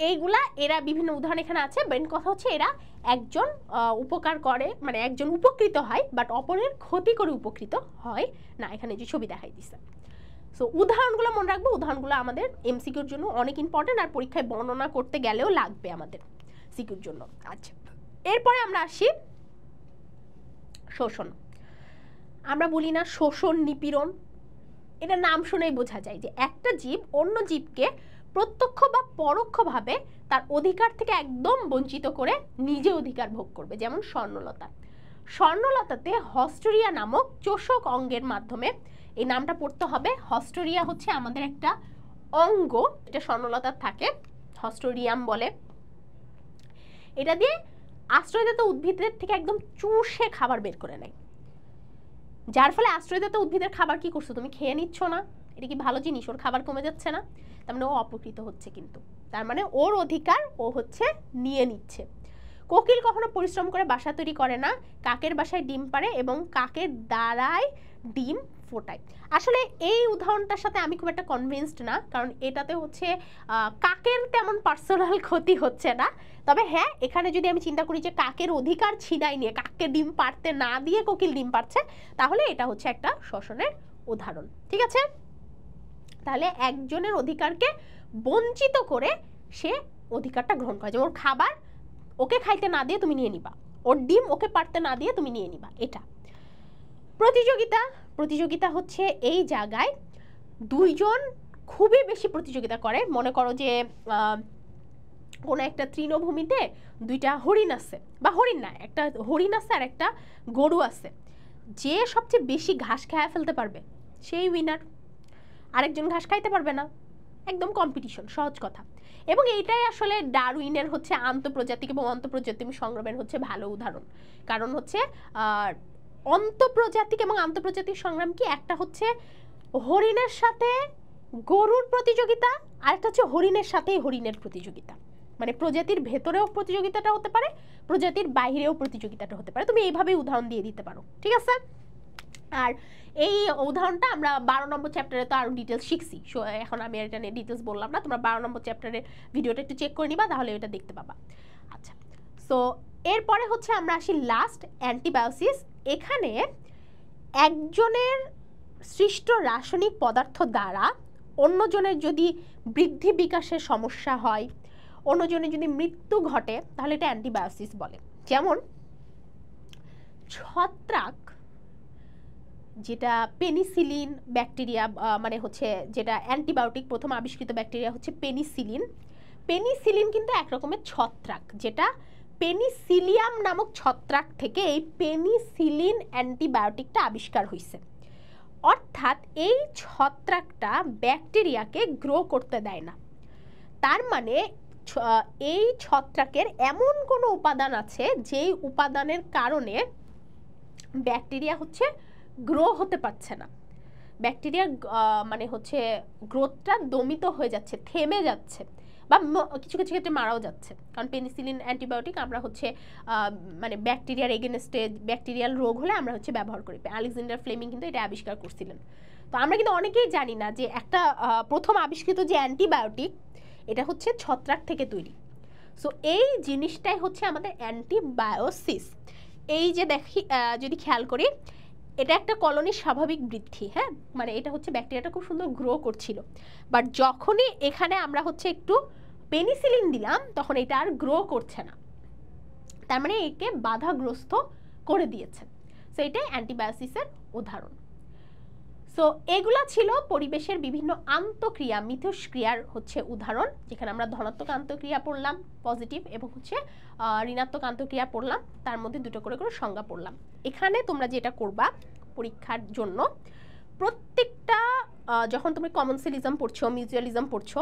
এইগুলা এরা বিভিন্ন উদাহরণ এখানে আছে। মেন কথা হচ্ছে এরা একজন উপকার করে, মানে একজন উপকৃত হয়, বাট অপরের ক্ষতি করে উপকৃত হয় না। এখানে যে ছবি দেখাই দিচ্ছে। সো উদাহরণগুলো মনে রাখবো, উদাহরণগুলো আমাদের এমসিকিউর জন্য অনেক ইম্পর্টেন্ট, আর পরীক্ষায় বর্ণনা করতে গেলেও লাগবে আমাদের সিকিউর জন্য। আচ্ছা, এরপরে আমরা আসি শোষণ। আমরা বলি না শোষণ, নিপীড়ন, এটা নাম শুনেই বোঝা যায় যে একটা জীব অন্য জীবকে প্রত্যক্ষ বা পরোক্ষভাবে তার অধিকার থেকে একদম বঞ্চিত করে নিজে অধিকার ভোগ করবে। যেমন স্বর্ণলতা, স্বর্ণলতাতে হস্টেরিয়া নামক চোষক অঙ্গের মাধ্যমে, এই নামটা পড়তে হবে, হস্টেরিয়া হচ্ছে আমাদের একটা অঙ্গ, এটা স্বর্ণলতার থাকে, হস্টেরিয়াম বলে। এটা দিয়ে আশ্রয়দাতা উদ্ভিদের থেকে একদম চুষে খাবার বের করে নেয়, যার ফলে আশ্রয়দাতা উদ্ভিদের খাবার কি করছো তুমি খেয়ে নিচ্ছ না, এটা কি ভালো জিনিস? ওর খাবার কমে যাচ্ছে না, তার মানে ও অপকৃত হচ্ছে, কিন্তু তার মানে ওর অধিকার ও হচ্ছে নিয়ে নিচ্ছে। কোকিল কখনো পরিশ্রম করে বাসা তৈরি করে না, কাকের বাসায় ডিম পাড়ে এবং কাকের দ্বারাই ডিম ফোটায়। আসলে এই উদাহরণটার সাথে আমি খুব একটা কনভিন্সড না, কারণ এটাতে হচ্ছে কাকের তেমন পার্সোনাল ক্ষতি হচ্ছে না। তবে হ্যাঁ, এখানে যদি আমি চিন্তা করি যে কাকের অধিকার ছিনাই নিয়ে কাককে ডিম পাড়তে না দিয়ে কোকিল ডিম পাড়ছে, তাহলে এটা হচ্ছে একটা শোষণের উদাহরণ। ঠিক আছে, তাহলে একজনের অধিকারকে বঞ্চিত করে সে অধিকারটা গ্রহণ করে, যেমন ওর খাবার ওকে খাইতে না দিয়ে তুমি নিয়ে নিবা, ওর ডিম ওকে পারতে না দিয়ে তুমি নিয়ে নিবা। এটা প্রতিযোগিতা। প্রতিযোগিতা হচ্ছে এই জায়গায় দুইজন খুবই বেশি প্রতিযোগিতা করে। মনে করো যে কোনো একটা তৃণভূমিতে দুইটা হরিণ আছে, বা হরিণ না, একটা হরিণ আছে আর একটা গরু আছে, যে সবচেয়ে বেশি ঘাস খেয়ে ফেলতে পারবে সেই উইনার, আরেকজন ঘাস খাইতে পারবে না, একদম কম্পিটিশন, সহজ কথা। এবং এইটাই আসলে ডারউইনের হচ্ছে আন্তঃপ্রজাতিক এবং অন্তঃপ্রজাতিক সংগ্রামের হচ্ছে ভালো উদাহরণ। কারণ হচ্ছে অন্তঃপ্রজাতিক এবং আন্তঃপ্রজাতিক সংগ্রাম কি, একটা হচ্ছে হরিণের সাথে গরুর প্রতিযোগিতা, আরেকটা হচ্ছে হরিণের সাথেই হরিণের প্রতিযোগিতা। মানে প্রজাতির ভেতরেও প্রতিযোগিতাটা হতে পারে, প্রজাতির বাইরেও প্রতিযোগিতাটা হতে পারে। তুমি এইভাবেই উদাহরণ দিয়ে দিতে পারো, ঠিক আছে? আর এই উদাহরণটা আমরা 12 নম্বর চ্যাপ্টারে তো আরো ডিটেলস শিখছি, সো এখন আমি এটা নিয়ে ডিটেলস বললাম না, তোমরা 12 নম্বর চ্যাপ্টারের ভিডিওটা একটু চেক করে নিবা, তাহলে এটা দেখতে পাবা। আচ্ছা, সো এরপরে হচ্ছে আমরা আসি লাস্ট, অ্যান্টিবায়োসিস। এখানে একজনের সৃষ্ট রাসায়নিক পদার্থ দ্বারা অন্যজনের যদি বৃদ্ধি বিকাশের সমস্যা হয়, অন্যজনের যদি মৃত্যু ঘটে, তাহলে এটা অ্যান্টিবায়োসিস বলে। যেমন ছত্রাক, যেটা পেনিসিলিন ব্যাকটেরিয়া, মানে হচ্ছে যেটা অ্যান্টিবায়োটিক প্রথম আবিষ্কৃত ব্যাকটেরিয়া হচ্ছে পেনিসিলিন। পেনিসিলিন কিন্তু এক রকমের ছত্রাক, যেটা পেনিসিলিয়াম নামক ছত্রাক থেকে এই পেনিসিলিন অ্যান্টিবায়োটিকটা আবিষ্কার হয়েছে। অর্থাৎ এই ছত্রাকটা ব্যাকটেরিয়াকে গ্রো করতে দেয় না। তার মানে এই ছত্রাকের এমন কোনো উপাদান আছে যেই উপাদানের কারণে ব্যাকটেরিয়া হচ্ছে গ্রো হতে পারছে না, ব্যাকটেরিয়া মানে হচ্ছে গ্রোথটা দমিত হয়ে যাচ্ছে, থেমে যাচ্ছে, বা কিছু কিছু ক্ষেত্রে মারাও যাচ্ছে। কারণ পেনিসিলিন অ্যান্টিবায়োটিক আমরা হচ্ছে মানে ব্যাকটেরিয়ার এগেনস্টে, ব্যাকটেরিয়াল রোগ হলে আমরা হচ্ছে ব্যবহার করি। আলেকজান্ডার ফ্লেমিং কিন্তু এটা আবিষ্কার করছিলেন। তো আমরা কিন্তু অনেকেই জানি না যে একটা প্রথম আবিষ্কৃত যে অ্যান্টিবায়োটিক, এটা হচ্ছে ছত্রাক থেকে তৈরি। সো এই জিনিসটাই হচ্ছে আমাদের অ্যান্টিবায়োসিস। এই যে দেখি, যদি খেয়াল করি, এটা একটা কলোনির স্বাভাবিক বৃদ্ধি, হ্যাঁ, মানে এটা হচ্ছে ব্যাকটেরিয়াটা খুব সুন্দর গ্রো করছিল, বাট যখনই এখানে আমরা হচ্ছে একটু পেনিসিলিন দিলাম, তখন এটা আর গ্রো করছে না, তার মানে একে বাধাগ্রস্ত করে দিয়েছে। সো এটাই অ্যান্টিবায়োসিসের উদাহরণ। সো এগুলা ছিল পরিবেশের বিভিন্ন আন্তঃক্রিয়া, মিথস্ক্রিয়ার হচ্ছে উদাহরণ, যেখানে আমরা ধনাত্মক আন্তঃক্রিয়া পড়লাম, পজিটিভ, এবং হচ্ছে ঋণাত্মক আন্তঃক্রিয়া পড়লাম, তার মধ্যে দুটো করে করে সংজ্ঞা পড়লাম। এখানে তোমরা যেটা করবা পরীক্ষার জন্য, প্রত্যেকটা যখন তুমি কমনসেলিজম পড়ছো, মিউচুয়ালিজম পড়ছো,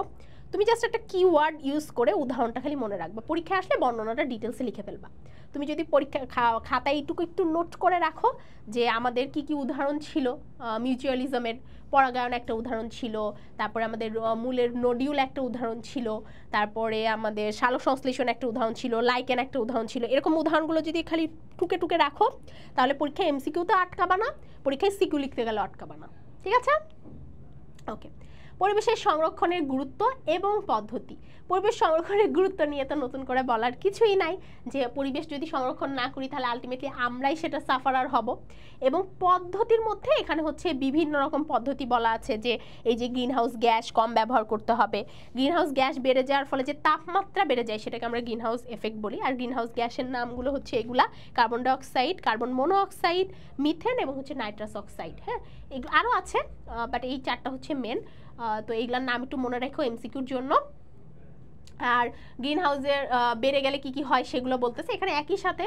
তুমি জাস্ট একটা কিওয়ার্ড ইউজ করে উদাহরণটা খালি মনে রাখবা, পরীক্ষায় আসলে বর্ণনাটা ডিটেলসে লিখে ফেলবা। তুমি যদি পরীক্ষা খাতায় একটু নোট করে রাখো যে আমাদের কি কি উদাহরণ ছিল, মিউচুয়ালিজমের পরাগায়ন একটা উদাহরণ ছিল, তারপরে আমাদের মূলের নোডিউল একটা উদাহরণ ছিল, তারপরে আমাদের সালোক সংশ্লেষণ একটা উদাহরণ ছিল, লাইকেন একটা উদাহরণ ছিল। এরকম উদাহরণগুলো যদি খালি টুকে টুকে রাখো, তাহলে পরীক্ষায় এমসিকিউতে আটকাবা না, পরীক্ষায় সিকিউ লিখতে গেলে আটকাবা না, ঠিক আছে? ওকে, পরিবেশের সংরক্ষণের গুরুত্ব এবং পদ্ধতি। পরিবেশ সংরক্ষণের গুরুত্ব নিয়ে তো নতুন করে বলার কিছুই নাই, যে পরিবেশ যদি সংরক্ষণ না করি তাহলে আলটিমেটলি আমরাই সেটা সাফারার হব। এবং পদ্ধতির মধ্যে এখানে হচ্ছে বিভিন্ন রকম পদ্ধতি বলা আছে, যে এই যে গ্রিনহাউস গ্যাস কম ব্যবহার করতে হবে, গ্রিনহাউস গ্যাস বেড়ে যাওয়ার ফলে যে তাপমাত্রা বেড়ে যায় সেটাকে আমরা গ্রিনহাউস এফেক্ট বলি। আর গ্রিনহাউস গ্যাসের নামগুলো হচ্ছে এগুলা: carbon dioxide, carbon monoxide, methane এবং হচ্ছে নাইট্রাস অক্সাইড। হ্যাঁ, এগুলো আরও আছে, বাট এই চারটা হচ্ছে মেন। তো এইগুলোর নাম একটু মনে রাখো এমসিকিউর জন্য। আর গ্রিন হাউসের বেড়ে গেলে কি কি হয় সেগুলো বলতেছে এখানে, একই সাথে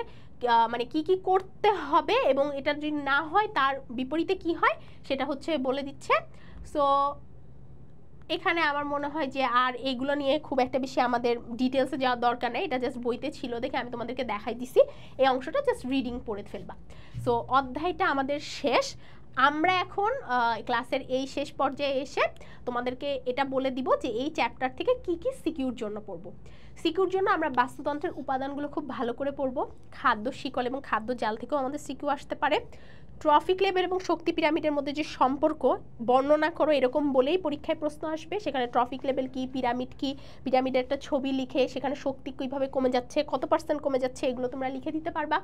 মানে কি কি করতে হবে এবং এটা যদি না হয় তার বিপরীতে কি হয় সেটা হচ্ছে বলে দিচ্ছে। সো এখানে আমার মনে হয় যে আর এগুলো নিয়ে খুব একটা বেশি আমাদের ডিটেলসে যাওয়ার দরকার নেই, এটা জাস্ট বইতে ছিল দেখে আমি তোমাদেরকে দেখাই দিছি। এই অংশটা জাস্ট রিডিং পড়ে ফেলবা। সো অধ্যায়টা আমাদের শেষ। আমরা এখন ক্লাসের এই শেষ পর্যায়ে এসে তোমাদেরকে এটা বলে দিব যে এই চ্যাপ্টার থেকে কি কি সিকিউর জন্য পড়বো। সিকিউর জন্য আমরা বাস্তুতন্ত্রের উপাদানগুলো খুব ভালো করে পড়বো। খাদ্য শিকল এবং খাদ্য জাল থেকেও আমাদের সিকিউ আসতে পারে। ট্রফিক লেভেল এবং শক্তি পিরামিডের মধ্যে যে সম্পর্ক বর্ণনা করো এরকম বলেই পরীক্ষায় প্রশ্ন আসবে। সেখানে ট্রফিক লেভেল কি, পিরামিড কি, পিরামিডের একটা ছবি লিখে সেখানে শক্তি কীভাবে কমে যাচ্ছে, কত % কমে যাচ্ছে, এগুলো তোমরা লিখে দিতে পারবা।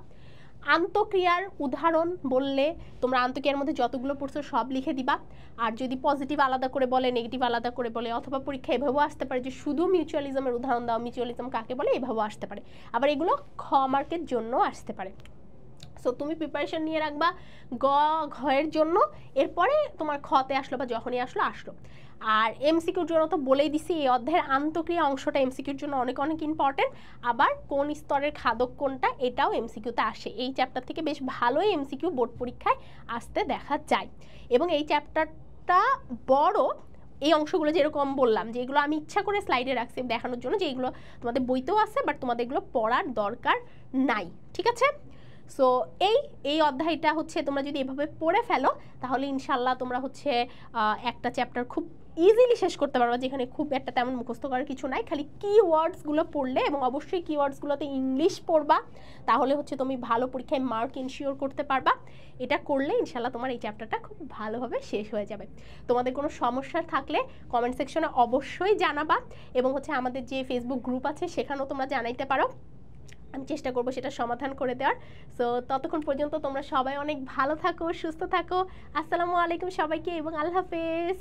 আন্তঃক্রিয়ার উদাহরণ বললে তোমরা আন্তঃক্রিয়ার মধ্যে যতগুলো পড়ছো সব লিখে দিবা। আর যদি পজিটিভ আলাদা করে বলে, নেগেটিভ আলাদা করে বলে, অথবা পরীক্ষা এভাবেও আসতে পারে যে শুধু মিউচুয়ালিজমের উদাহরণ দাও, মিউচুয়ালিজম কাকে বলে, এভাবেও আসতে পারে। আবার এগুলো খ মার্কের জন্য আসতে পারে। সো তুমি প্রিপারেশন নিয়ে রাখবা ঘয়ের জন্য, এরপরে তোমার খতে আসলো বা যখনই আসলো। আর এমসিকিউর জন্য তো বলেই দিছি, এই অধ্যায়ের আন্তঃক্রিয়া অংশটা এমসিকিউর জন্য অনেক অনেক ইম্পর্টেন্ট। আবার কোন স্তরের খাদক কোনটা এটাও এমসিকিউতে আসে। এই চ্যাপ্টার থেকে বেশ ভালোই এমসিকিউ বোর্ড পরীক্ষায় আসতে দেখা যায়। এবং এই চ্যাপ্টারটা বড়, এই অংশগুলো যেরকম বললাম যে এগুলো আমি ইচ্ছা করে স্লাইডে রাখছি দেখানোর জন্য যে এগুলো তোমাদের বইতেও আছে, বাট তোমাদের এগুলো পড়ার দরকার নাই, ঠিক আছে? সো এই অধ্যায়টা হচ্ছে তোমরা যদি এভাবে পড়ে ফেলো তাহলে ইনশাল্লাহ তোমরা হচ্ছে একটা চ্যাপ্টার খুব ইজিলি শেষ করতে পারবা, যেখানে খুব একটা তেমন মুখস্থ করার কিছু নাই। খালি কিওয়ার্ডসগুলো পড়লে, এবং অবশ্যই কিওয়ার্ডসগুলোতে ইংলিশ পড়বা, তাহলে হচ্ছে তুমি ভালো পরীক্ষায় মার্ক ইনশিওর করতে পারবা। এটা করলে ইনশাল্লাহ তোমার এই চ্যাপ্টারটা খুব ভালোভাবে শেষ হয়ে যাবে। তোমাদের কোনো সমস্যা থাকলে কমেন্ট সেকশনে অবশ্যই জানাবা, এবং হচ্ছে আমাদের যে ফেসবুক গ্রুপ আছে সেখানেও তোমরা জানাইতে পারো, আমি চেষ্টা করবো সেটা সমাধান করে দেওয়ার। সো ততক্ষণ পর্যন্ত তোমরা সবাই অনেক ভালো থাকো, সুস্থ থাকো। আসসালামু আলাইকুম সবাইকে, এবং আল্লাহ হাফেজ।